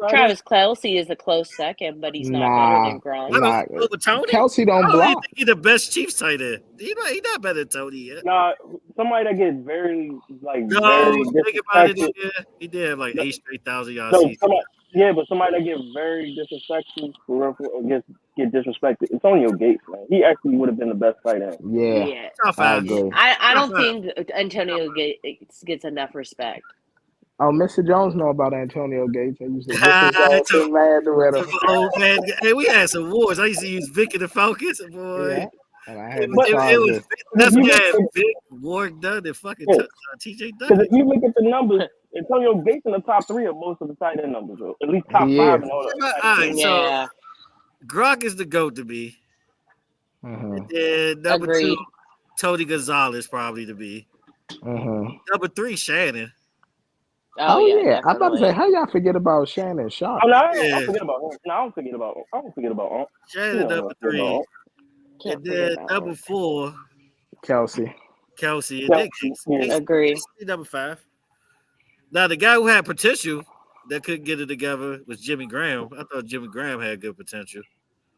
Travis Kelce is a close second, but he's not better than Gronk. Tony? Kelce don't block. He's the best Chiefs tight end. He's not better than Tony yet. Nah, somebody that gets very very think about it. disrespected. He did have like 8 straight 1,000-yard No, seasons. but somebody that gets very disrespectful or get disrespected. Antonio Gates, man. He actually would have been the best tight end. Yeah. Top I five. agree. I don't think Antonio Gates gets enough respect. Oh, Mr. Jones know about Antonio Gates. I used to listen to mad with him. Oh, man. Hey, we had some wars. I used to use Vic and the Falcons, boy. Yeah. And I had It was that's when I had Vic, Warwick Dunn, and fucking TJ Dunn. Because if you look at the numbers, Antonio Gates in the top 3 of most of the tight end numbers, though. At least top 5 in all the all right, so Gronk is the GOAT to me. And then number 2, Tony Gonzalez probably to be. Number 3, Shannon. Oh yeah, I'm about to say, how y'all forget about Shannon Sharp? Oh, no, I don't forget about him. No, I don't forget about him. Shannon number 3. And then number 4, Kelce. And then Casey. Agree. Number 5. Now the guy who had potential that couldn't get it together was Jimmy Graham. I thought Jimmy Graham had good potential.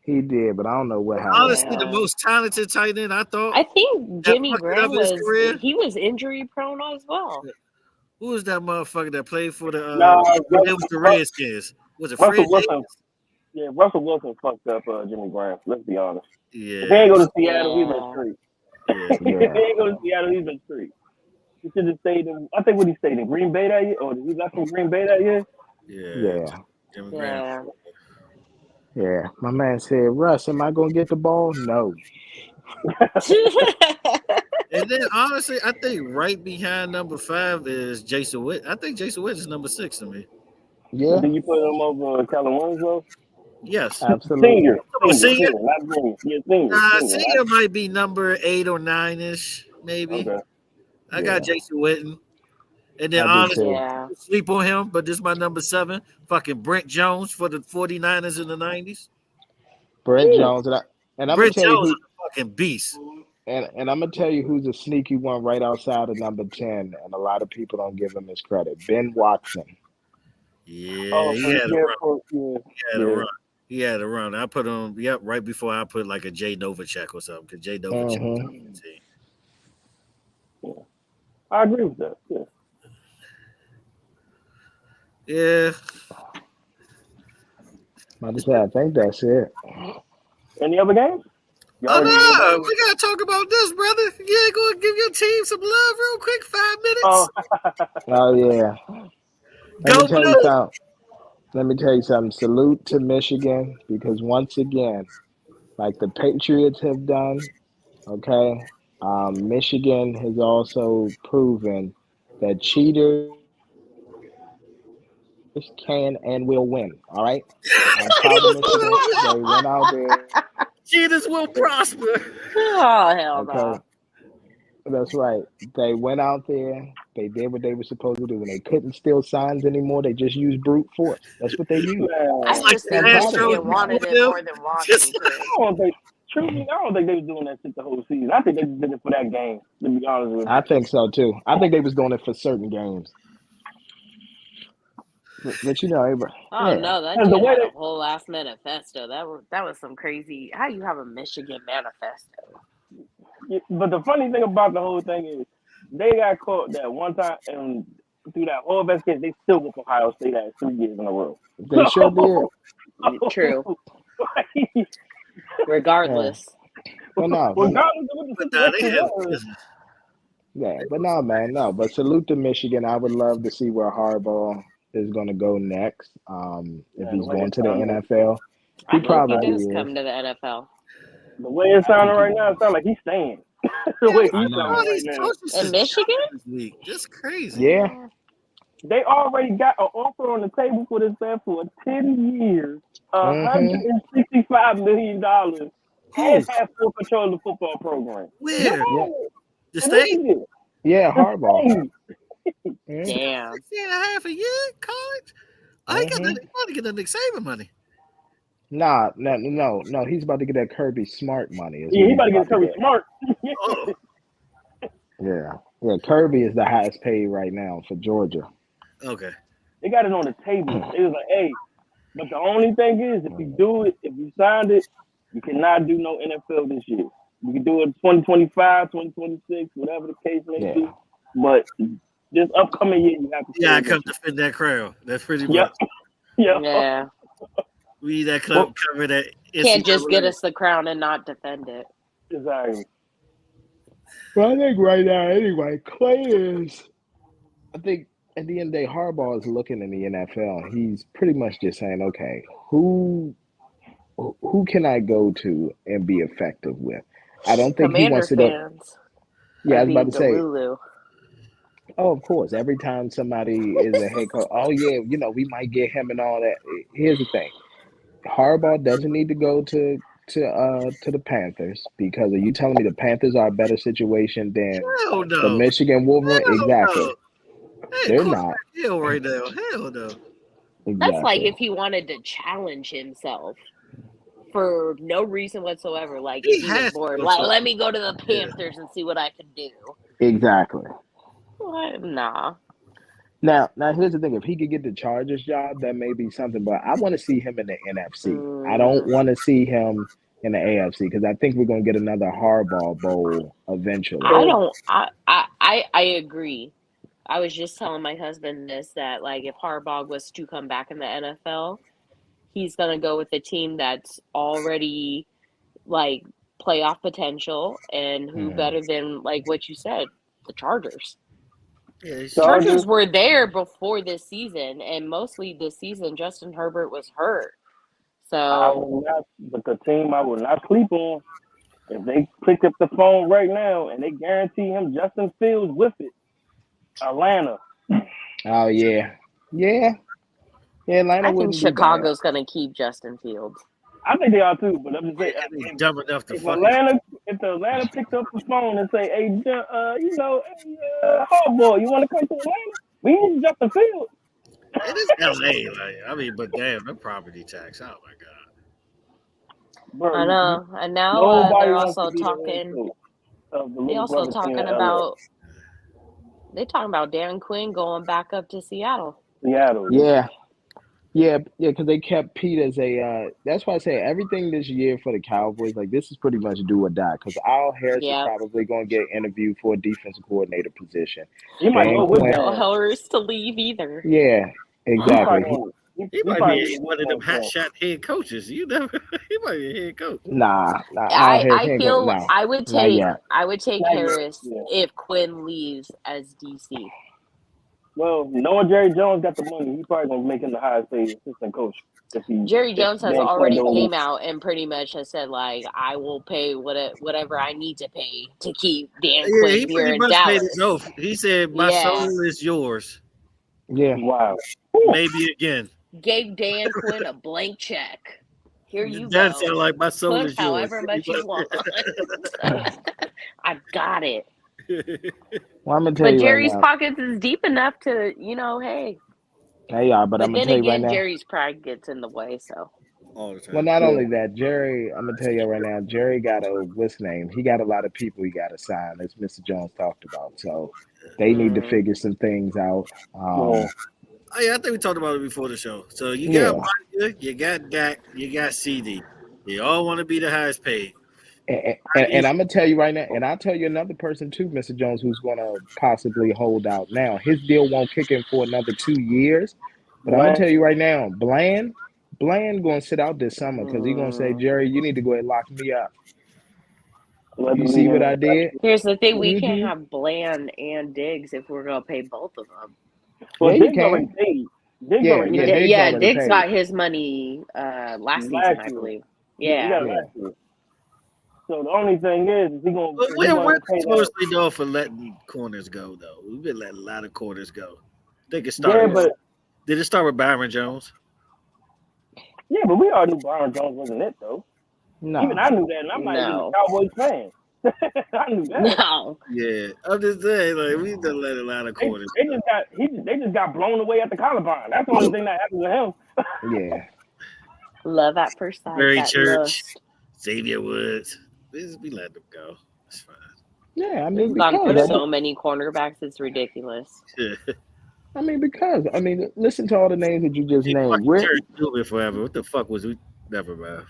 He did, but I don't know what happened. Honestly, the most talented tight end, I thought. I think Jimmy Graham was injury prone as well. Who was that motherfucker that played for the? It was the Redskins. Was it Fred? Yeah, Russell Wilson fucked up Jimmy Graham. Let's be honest. Yeah. If they ain't go to Seattle, he's been straight. Yeah. If they ain't go to Seattle, he's been straight. He should have stayed in. I think what he stayed in Green Bay that year, or he left from Green Bay that year. Yeah. Yeah. Yeah, my man said, Russ, am I gonna get the ball? No. And then honestly, I think right behind number 5 is Jason Witt. I think Jason Witt is number 6 to me. Yeah, Did you put him over Kellen Winslow? Yes. absolutely. Senior, Oh, senior, senior? senior, not junior. Yeah, senior, senior. Senior might be number 8 or 9-ish, maybe. Okay. I got Yeah, Jason Witten. And then I do honestly, too. Yeah. sleep on him, but this is my number 7. Fucking Brent Jones for the 49ers in the 90s. Brett Ooh. Jones, and I'm gonna Brent tell you Jones who, is a fucking beast. and I'm gonna tell you who's a sneaky one right outside of number 10, and a lot of people don't give him his credit. Ben Watson. Yeah, Oh, he for had a yeah, run. for yeah, He had a yeah. run. He had a run. I put him, right before I put like a Jay Novacek or something, because Jay Novacek was Mm-hmm. on the team. I agree with that. Yeah. Yeah. Like I said, I think that's it. Any other games? Y'all Oh ready to get no, back? we gotta talk about this, brother. You ain't gonna give your team some love real quick, 5 Oh, minutes. Oh yeah. Let me Go tell you blue. something. Let me tell you something. Salute to Michigan because once again, like the Patriots have done, okay, Michigan has also proven that cheaters can and will win. All right. I'm proud of Michigan. They went out there. Cheaters will prosper. Oh hell Okay. no. That's right. They went out there. They did what they were supposed to do. When they couldn't steal signs anymore, they just used brute force. That's what they used. I man. Just like just the I'm think proud of them. Michigan Astros wanted before it them. more than Just Washington. I don't think, truly, I don't think they was doing that shit the whole season. I think they just did it for that game. To be honest with I you. think so too. I think they was doing it for certain games. But you know, Oh yeah. no, that And the dude way had a they, whole ass manifesto. That was some crazy. How you have a Michigan manifesto? but the funny thing about the whole thing is, they got caught that one time, and through that whole investigation, they still whoop Ohio State at 3 years in a row. They sure did. True. Like, Yeah. Regardless. But no, but no, regardless of what the but nah, they situation have was, business. yeah, but no, man, no. But salute to Michigan. I would love to see where Harbaugh is going to go next. If man, the he's way going it's to the sounding, NFL, I he hope he probably does is. come to the NFL. the way it's I sounding think he right now, does. it sounds like he's staying. The Yeah, way I he's look at sounding all know. right these now. coaches In just Michigan? jumping this week. Just crazy. Yeah. Yeah. They already got an offer on the table for this man for 10 years, Mm-hmm. $165 million, and Who? have full control of the football program. Where? Yeah. Yo, The in state? Michigan, Yeah. the Harbaugh. same. Mm-hmm. Damn. 6.5 a year college? I ain't got Mm-hmm. nothing. I want to get that Nick Saban money. Nah, no, no, no. He's about to get that Kirby Smart money. Is Yeah, what he he's about to get about to Curry get. Smart. Oh, Yeah. Yeah. Kirby is the highest paid right now for Georgia. okay. They got it on the table. They was like, hey, but the only thing is, if you do it, if you signed it, you cannot do no NFL this year. You can do it 2025, 2026, whatever the case may Yeah. be. But this upcoming year, you have to stay Yeah, I in come Michigan. defend that crown. That's pretty Yep. much. Yep. Yeah. We need that Well, club cover that Can't just get NCAA. us the crown and not defend it. exactly. Well, I think right now, anyway, Clay is. I think at the end of the day, Harbaugh is looking in the NFL. He's pretty much just saying, okay, who can I go to and be effective with? I don't think he Commander wants to go. fans. Yeah, I That'd was about be to say. Delulu. Oh, of course. Every time somebody is a head coach, oh yeah, we might get him and all that. Here's the thing: Harbaugh doesn't need to go to the Panthers because are you telling me the Panthers are a better situation than Hell the no. Michigan Wolverine? Hell Exactly. no. Hey, They're not. quarterback hell right now. Hell no. That's like Exactly. if he wanted to challenge himself for no reason whatsoever. Like if He he was has to bored, go like to. let me go to the Yeah. Panthers and see what I can do. Exactly. What? Nah. Now here's the thing: if he could get the Chargers job, that may be something. But I want to see him in the NFC. I don't Mm, want to see him in the AFC because I think we're gonna get another Harbaugh Bowl eventually. I So, don't. I agree. I was just telling my husband this that like if Harbaugh was to come back in the NFL, he's gonna go with a team that's already like playoff potential, and who Mhm. better than like what you said, the Chargers. Yeah, Chargers were there before this season, and mostly this season, Justin Herbert was hurt. So, but the team I would not sleep on, if they pick up the phone right now and they guarantee him Justin Fields with it, Atlanta. Oh yeah. Atlanta I think wouldn't be Chicago's going to keep Justin Fields. I think they are too, but I'm just saying, dumb enough to if Atlanta picks up the phone and say, "Hey, Hardball, you want to come to Atlanta? We need Justin Fields." It is LA, but damn, the property tax. Oh my god. Bro, I know, and now they're also talking. They also talking about. They're talking about Dan Quinn going back up to Seattle. Yeah, because they kept Pete as a. That's why I say everything this year for the Cowboys, like this is pretty much do or die. Because Al Harris is probably going to get interviewed for a defensive coordinator position. He might go with no Harris to leave either. Yeah, exactly. He might be one of them hotshot head coaches. You never. He might be a head coach. Nah. I feel I would take Harris if Quinn leaves as DC. Well, knowing Jerry Jones got the money, he's probably gonna make him the highest paid assistant coach. Jerry Jones has already came out and pretty much has said, like, I will pay whatever I need to pay to keep Dan Quinn here in Dallas. He said, "My soul is yours." Yeah. Wow. Maybe again. Gave Dan Quinn a blank check. Here you go. That sounds like my soul is yours. However much you want. I got it. Well, I'm gonna tell you Jerry's right now, pockets is deep enough to, hey. They are, but I'm gonna tell you right now, Jerry's pride gets in the way. So. All the time. Well, not only that, Jerry. I'm gonna tell you right now, Jerry got what's name? He got a lot of people he got to sign, as Mr. Jones talked about. So they need to figure some things out. I think we talked about it before the show. So you got Micah, you got Dak, you got CD. They all want to be the highest paid. And I'm gonna tell you right now, and I'll tell you another person too, Mr. Jones, who's gonna possibly hold out now. His deal won't kick in for another 2 years, but I'm gonna tell you right now, Bland gonna sit out this summer because he's gonna say, Jerry, you need to go ahead and lock me up. You see what I did? Here's the thing: we can't have Bland and Diggs if we're gonna pay both of them. Well, Diggs already paid. Diggs got his money last season, I believe. Yeah. So the only thing is he going to. We're mostly known for letting corners go, though. We've been letting a lot of corners go. They could start. Did it start with Byron Jones? Yeah, but we all knew Byron Jones wasn't it, though. No. Even I knew that, and I'm not even a Cowboys fan. I knew that. No. Yeah, I'm just saying, like, we done let a lot of corners. They just got blown away at the collarbone. That's the only thing that happened to him. Yeah. Love at first sight. Barry Church, Xavier Woods. We let them go. It's fine. Yeah, I mean, we've gone through so many cornerbacks, it's ridiculous. I mean, listen to all the names that you just named. We're forever. What the fuck was we? Never mind.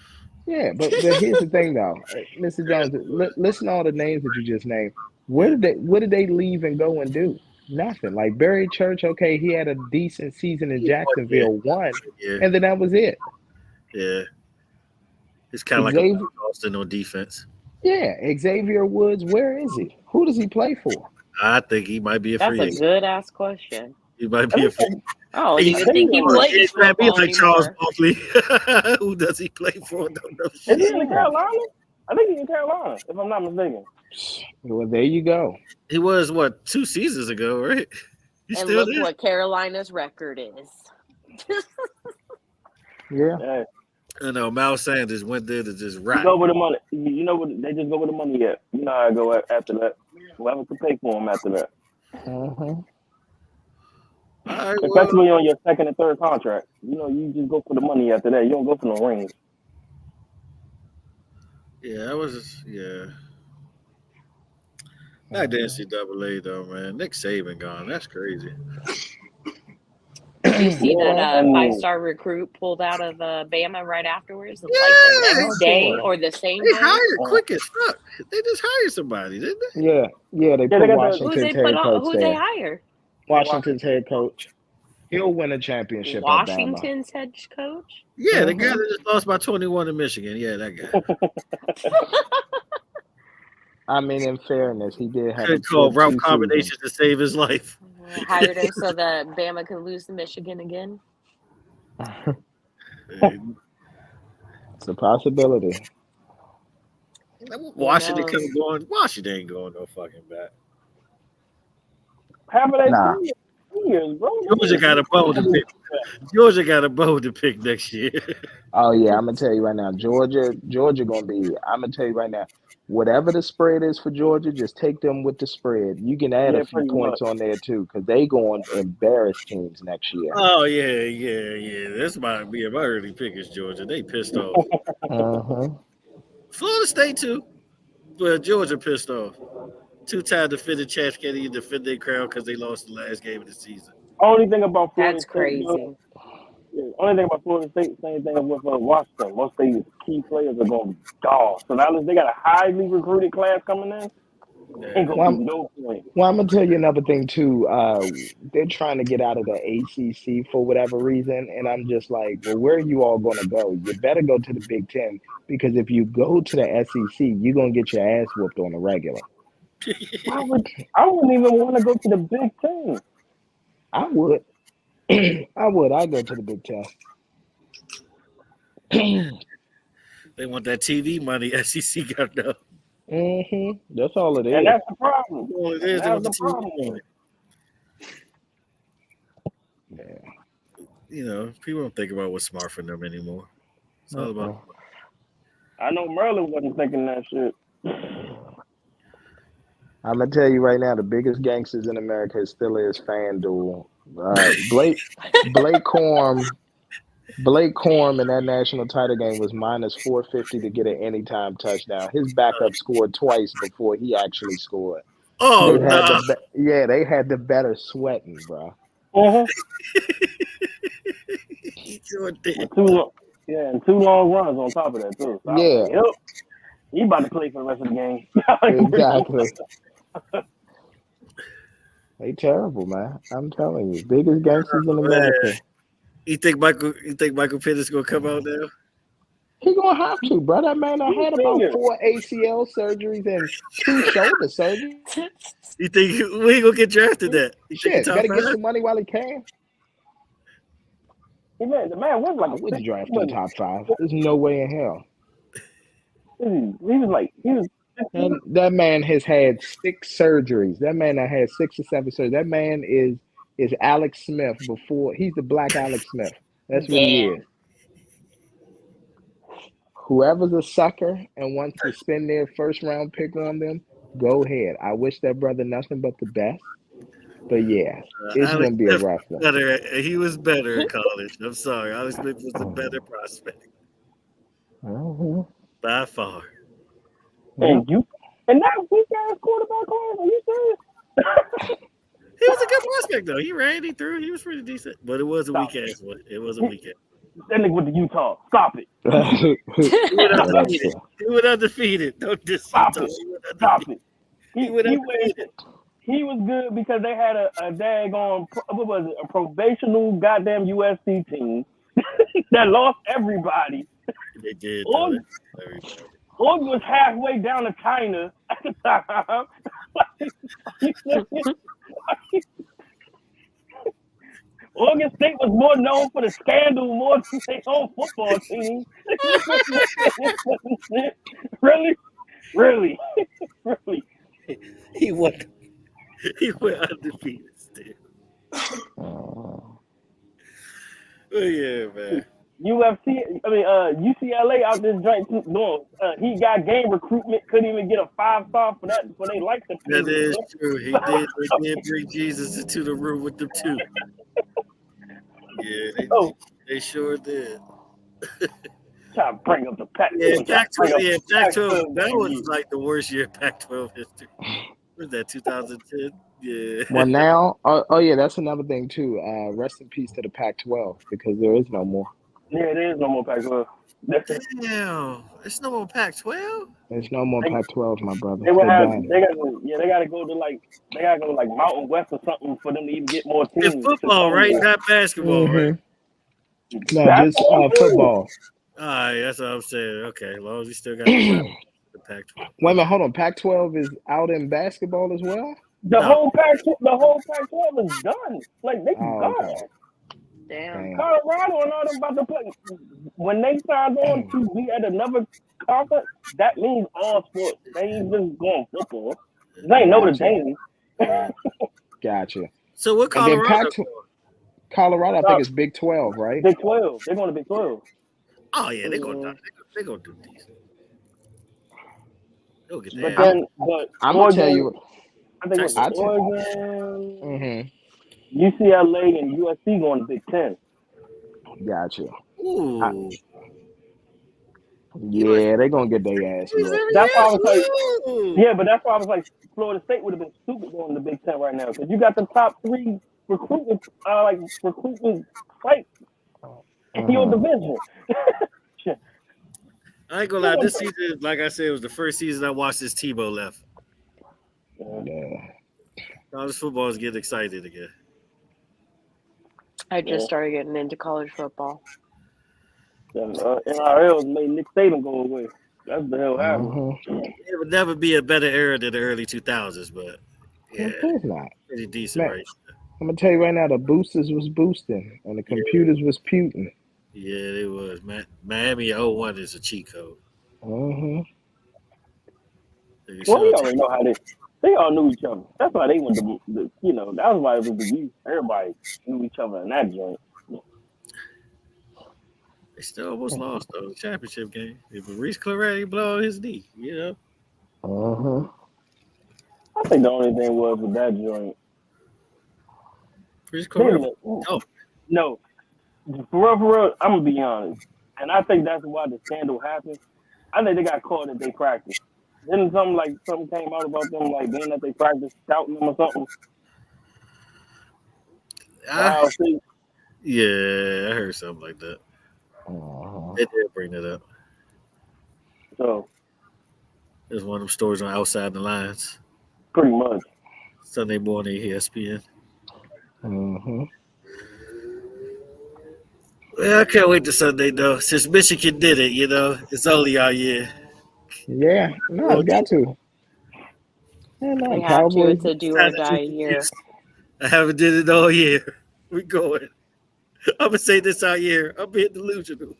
Yeah, but here's the thing, though, Mr. Jones. Listen to all the names that you just named. What did they leave and go and do? Nothing. Like Barry Church, okay, he had a decent season in Jacksonville, and then that was it. Yeah, it's kind of like a Austin on defense. Yeah, Xavier Woods, where is he? Who does he play for? I think he might be a free agent. That's a good ass question. He might be a free. Oh, you think he plays for? Be like Charles Barkley. Who does he play for? Don't know. Is he in Carolina? I think he's in Carolina, if I'm not mistaken. Well, there you go. He was 2 seasons ago, right? He's and look what Carolina's record is. Yeah. I know Miles Sanders went there to just rock. Go with the money. You know what? They just go with the money yet. You know how I go after that. Whoever can pay for him after that. Right, especially on your second and third contract. You know, you just go for the money after that. You don't go for no rings. Yeah, that was Back to NCAA though, man. Nick Saban gone. That's crazy. Did you see that 5-star recruit pulled out of Bama right afterwards? Like the next day or the same day? They hired quick as fuck. They just hired somebody, didn't they? Yeah. They put Washington's head coach Who'd they hire? Washington's head coach. He'll win a championship. Washington's head coach? Yeah, the guy that just lost by 21 in Michigan. Yeah, that guy. I mean, in fairness, he did have a call route combination to save his life. Hired him so that Bama could lose to Michigan again. It's a possibility. Washington Washington ain't going no fucking back. Half of that Nah. years, bro. Georgia got a bowl to pick. Georgia got a bowl to pick next year. Oh yeah, I'm gonna tell you right now, Georgia gonna be. I'm gonna tell you right now, whatever the spread is for Georgia, just take them with the spread. You can add a few points on there too, because they going to embarrass teams next year. Oh yeah. This might be my early pick is Georgia. They pissed off. Florida State too, but Georgia pissed off. Two-time defending champs can't even defend their crown because they lost the last game of the season. Only thing about Florida That's State, crazy. Only thing about Florida State, same thing with Washington. Most of these key players are going to be dogs. So now they got a highly recruited class coming in. Ain't gonna be no point. Well, I'm gonna tell you another thing too. They're trying to get out of the ACC for whatever reason, and I'm just like, well, where are you all gonna go? You better go to the Big Ten, because if you go to the SEC, you're gonna get your ass whooped on the regular. I wouldn't even want to go to the Big Ten. I would. I'd go to the Big Ten. They want that TV money. SEC got no. That's all it is. And that's the problem. Well, it is. That's the problem. Yeah. You know, people don't think about what's smart for them anymore. It's all about. I know Merlin wasn't thinking that shit. I'm gonna tell you right now, the biggest gangsters in America still is FanDuel. Blake Corum in that national title game was minus 450 to get an anytime touchdown. His backup scored twice before he actually scored. Oh, they had the better sweating, bro. And two long runs on top of that too. So yeah, he about to play for the rest of the game. Exactly. They terrible, man. I'm telling you, biggest gangsters in America. You think Michael Penix gonna come out now? He gonna have to, bro. That man I had about 4 ACL surgeries and 2 shoulder surgeries. You think we gonna get drafted? That shit, better get some money while he can. The man was like, I wouldn't draft in the top 5. There's no way in hell. He was. And that man has had 6 surgeries. That man that had 6 or 7 surgeries. That man is Alex Smith before. He's the black Alex Smith. That's what he is. Whoever's a sucker and wants to spend their first round pick on them, go ahead. I wish that brother nothing but the best. But yeah, it's going to be a rough one. He was better in college. I'm sorry. Alex Smith was a better prospect. By far. And that weak ass quarterback class, are you serious? He was a good prospect though. He ran, he threw, he was pretty decent. But it was a weak ass one. It was a weak ass. That nigga went to Utah. Stop it. He went undefeated. Don't diss Stop it. He was good because they had a daggone, what was it, a probational goddamn USC team that lost everybody. They did. Oregon was halfway down to China at the time. Oregon State was more known for the scandal more than their own football team. Really. He went undefeated still. Oh yeah, man. UCLA out this joint doing. He got game recruitment, couldn't even get a 5-star for that. For they liked him. That is true. He did bring Jesus into the room with them too. Yeah, they sure did. Try to bring up the Pac-12. Yeah, Pac-12. That was like the worst year Pac-12 history. Was that 2010? Yeah. Well, now, that's another thing too. Rest in peace to the Pac-12 because there is no more. Yeah, there is no more Pac-12. Damn, there's no more Pac-12. There's no more Pac-12, my brother. They gotta go to Mountain West or something for them to even get more teams. It's football, right? Not basketball, right? No, just football. All right, that's what I'm saying. Okay, as long as we still got the Pac-12. Wait a minute, hold on. Pac-12 is out in basketball as well? The whole Pac-12 is done. Like they gone. Okay. Damn. Colorado and all them about to play. When they signed on to be at another conference, that means all sports. They ain't just going football. They ain't Notre Dame. Gotcha. So what Colorado? Colorado, I think it's Big 12, right? Big 12. They're going to Big 12. Oh yeah, they're gonna do these. They'll get But that. then, I'm gonna tell you. I think it's Oregon, UCLA, and USC going to Big 10. Gotcha. Ooh. Yeah, they're gonna get their ass whooped. That's why I was like, yeah, but that's why I was like, Florida State would have been stupid going to the Big 10 right now because you got the top 3 recruitment fights in your division. I ain't gonna lie. This season, like I said, was the first season I watched since Tebow left. Yeah. College football is getting excited again. I just started getting into college football. NRL made Nick Saban go away. That's the hell happened. It would never be a better era than the early 2000s, but yeah, of course not. Pretty decent, right? I'm gonna tell you right now, the boosters was boosting and the computers was puting. Yeah, it was. Miami 01 is a cheat code. Well, we already know how they all knew each other. That's why they went to that was why it was the youth. Everybody knew each other in that joint. They still almost lost though, the championship game. If Reese Claretti blow his knee, I think the only thing was with that joint. Reese Claretti. No. For real, I'm gonna be honest. And I think that's why the scandal happened. I think they got caught at their practice. Then something came out about them being at their practice, scouting them or something. Yeah, I heard something like that. They did bring that up. So there's one of them stories on Outside the Lines. Pretty much. Sunday morning, ESPN. Well, I can't wait to Sunday though. Since Michigan did it, it's only our year. Yeah, no, I've got to. We have to. It's a do or die year. I haven't did it all year. We going. I'm gonna say this all year. I'm being delusional.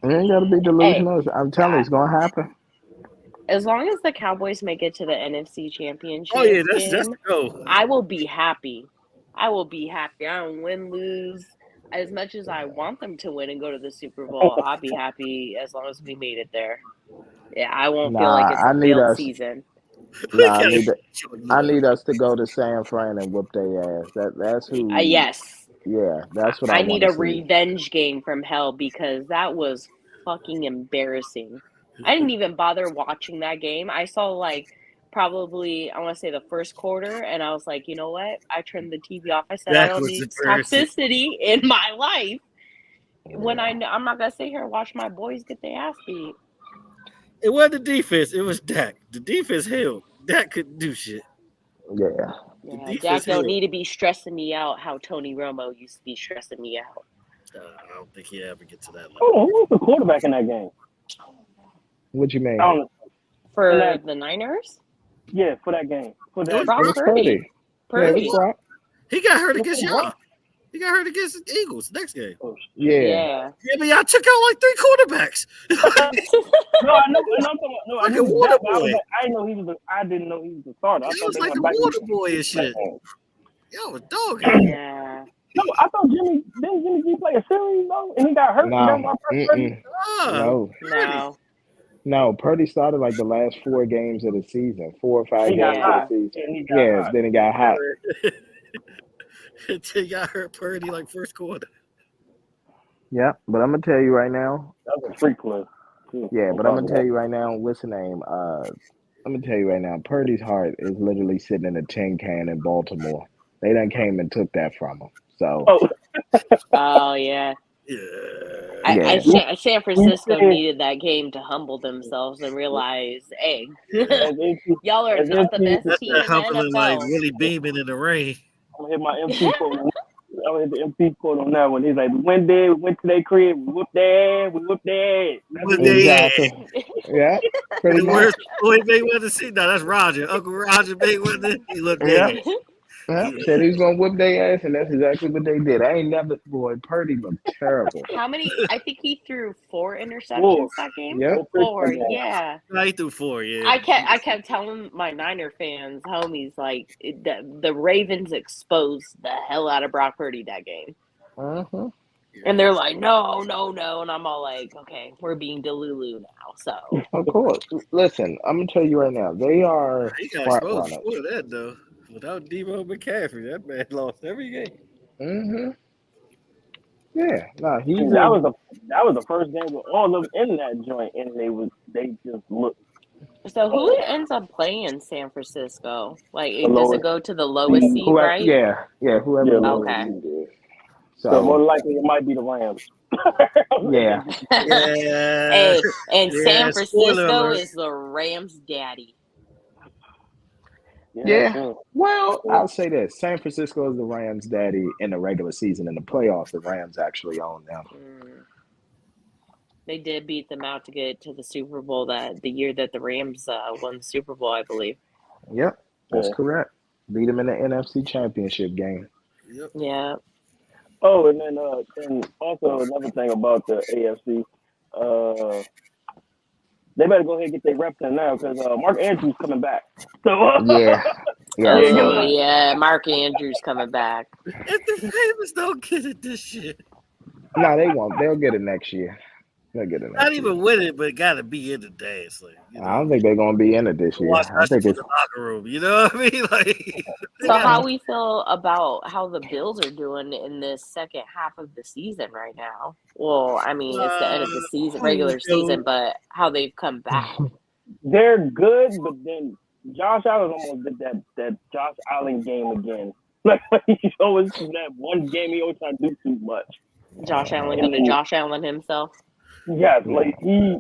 You ain't gotta be delusional. Hey, I'm telling you, it's gonna happen. As long as the Cowboys make it to the NFC Championship, that's the goal. I will be happy. I don't win, lose. As much as I want them to win and go to the Super Bowl, I'll be happy as long as we made it there. Yeah, I won't feel like it's a failed season. I need us to go to San Fran and whoop their ass. That's who. Yes. Yeah, that's what I need a revenge game from hell because that was fucking embarrassing. I didn't even bother watching that game. I saw probably, I want to say the first quarter, and I was like, you know what? I turned the TV off. I said, I don't need toxicity in my life. When I'm not going to sit here and watch my boys get their ass beat. It wasn't the defense. It was Dak. The defense held. Dak couldn't do shit. Yeah. Dak don't need to be stressing me out how Tony Romo used to be stressing me out. I don't think he ever get to that level. Oh, who was the quarterback in that game? What you mean? For the Niners? Yeah, for that game. For that. Brock Purdy. He got hurt against y'all. He got hurt against the Eagles next game. Yeah. But y'all took out 3 quarterbacks. No, I know. I knew that, but I didn't know he was the starter. He was like the water boy and shit. Y'all was dogging. Yeah. No, I thought Jimmy G play a series though, and he got hurt. No, Purdy started the last 4 games of the season, 4 or 5 games of the season. Then he got hot. Until y'all hurt Purdy first quarter. Yeah, but I'm gonna tell you right now. That was a free clip. Yeah, but I'm gonna tell you right now. What's the name? I'm gonna tell you right now. Purdy's heart is literally sitting in a tin can in Baltimore. They done came and took that from him. So. Oh yeah. Yeah. San Francisco needed that game to humble themselves and realize, hey, y'all are not the best team in the NFL. Really beaming in the rain. I'm gonna hit my MC for gonna hit the MP quote on that one. He's like, we went to their crib, we whooped their ass. Exactly. Yeah, pretty The much. worst Floyd Mayweather see. No, that's Roger. Uncle Roger Mayweather. He looked Yeah. dead. Yeah, said he was gonna whip their ass, and that's exactly what they did. I ain't never, boy. Purdy looked terrible. How many? I think he threw 4 interceptions that game. Yep. 4, yeah. No, he threw 4. Yeah. I kept telling my Niner fans, homies, like the Ravens exposed the hell out of Brock Purdy that game. Uh-huh. And they're like, no, and I'm all like, okay, we're being Delulu now. So Of course. Listen, I'm gonna tell you right now, they are He got front exposed runners. before that though. Without Debo McCaffrey, that man lost every game. Mm-hmm. Yeah. No, he's that was the first game with all of them in that joint, and they just looked. So who ends up playing San Francisco? Like, does lowest it go to the lowest seed, right? Yeah, whoever Yeah, the okay. lowest seed is. So more So likely it might be the Rams. yeah. Yeah. Hey, and Yeah, San spoiler Francisco alert. is the Rams' daddy. Yeah. Well, I'll say this: San Francisco is the Rams' daddy in the regular season. In the playoffs, the Rams actually own them. They did beat them out to get to the Super Bowl the year that the Rams won the Super Bowl, I believe. Yep, that's correct. Beat them in the NFC Championship game. Yep. Yeah. Oh, and then and also another thing about the AFC, they better go ahead and get their reps in now because Mark Andrews coming back. So Yeah. Yeah, Mark Andrews coming back. If the Ravens don't get it this year, No, they won't. They'll get it next year. They'll get it next not year. even win it, but gotta be in the dance. Like, I don't think they're going to be in it this year. watch I think in it's the locker room. You know what I mean? Like, So how we feel about how the Bills are doing in this second half of the season right now? Well, I mean, it's the end of the season, regular season, but how they've come back. they're good, but then Josh Allen almost did that Josh Allen game again. Like he always that one game he always try to do too much. Josh Allen gonna Josh Allen himself. Yeah, like he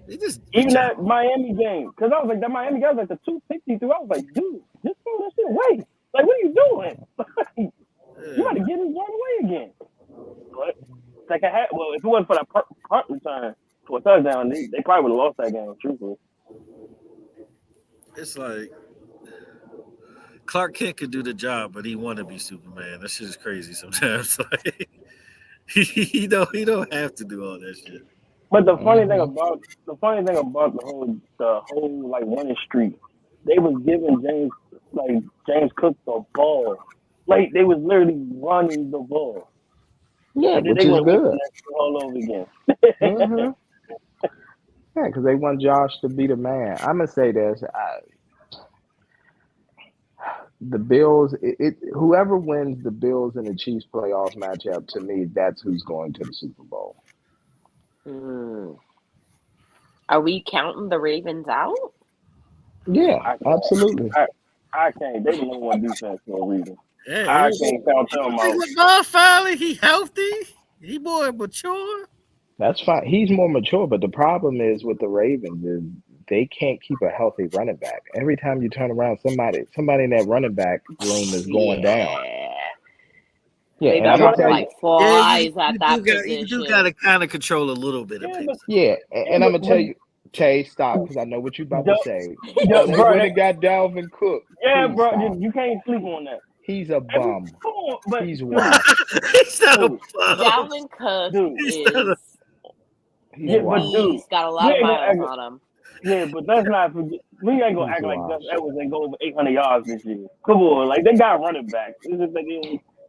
just even that Miami game, because I was like that Miami guy was like the 262. I was like, dude, just throw that shit away. Like, what are you doing? You got to get his right away again. But second half, well, if it wasn't for that punt return for a touchdown, they probably would have lost that game. Truthfully, it's like Clark Kent could do the job, but he want to be Superman. That shit is crazy sometimes. Like, he don't have to do all that shit. But the funny thing about the whole like winning streak, they was giving James Cook the ball, like they was literally running the ball. Yeah, which they is good. All over again. Yeah, because they want Josh to be the man. I'm gonna say this: the Bills. Whoever wins the Bills and the Chiefs playoff matchup, to me, that's who's going to the Super Bowl. Are we counting the Ravens out? Yeah, absolutely. I can't. They the number one defense for a reason. Yeah, I can't count them out. LeBron finally, he healthy. He more mature. That's fine. He's more mature, but the problem is with the Ravens is they can't keep a healthy running back. Every time you turn around, somebody in that running back room is going down. Yeah, they and I'm dropping like flies at that position. You do got to kind of control a little bit of pace. Yeah, and I'm gonna tell you, Tay, stop, because I know what you're about to say. They went and got Dalvin Cook. Yeah, bro, you can't sleep on that. He's a bum. But he's washed. He's not a bum. Dalvin Cook He's got a lot of miles on him. Yeah, but that's not. We ain't gonna act like Gus Edwards ain't go over 800 yards this year. Come on, like they got running backs. It's just like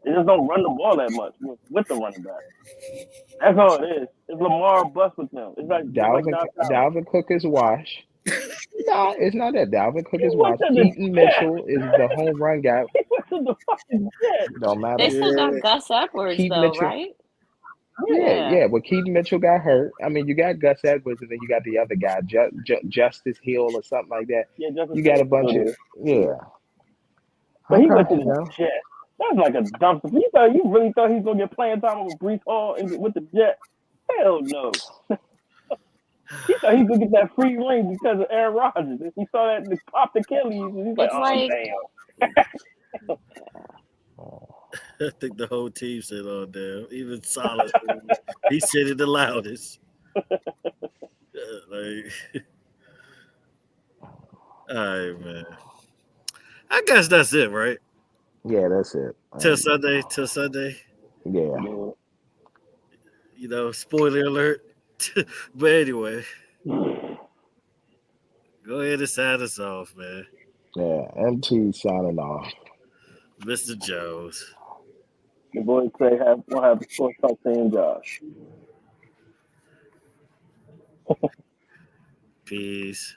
they just don't run the ball that much with the running back. That's all it is. It's Lamar bust with them. It's like Dalvin Cook is washed. No, it's not that. Dalvin Cook is washed. Keaton Mitchell is the home run guy. He went to the fucking Jets. Don't matter. They still got Gus Edwards Keaton though, Mitchell. right? Yeah. But Keaton Mitchell got hurt. I mean, you got Gus Edwards, and then you got the other guy, Justice Hill or something like that. Yeah, you got a bunch of But he went to the Jets. That's like a dumpster. You really thought he was gonna get playing time with Breece Hall with the Jets? Hell no. He thought he could get that free ring because of Aaron Rodgers. He saw that they popped Achilles, and he's like, oh damn. I think the whole team said, "Oh damn!" Even Salah, he said it the loudest. Like, all right, man. I guess that's it, right? Yeah, that's it. Till Sunday. Till Sunday. Yeah. Spoiler alert. But anyway, go ahead and sign us off, man. Yeah. MT signing off. Mr. Jones. Your boy Trey will have a sports talk saying Josh. Peace.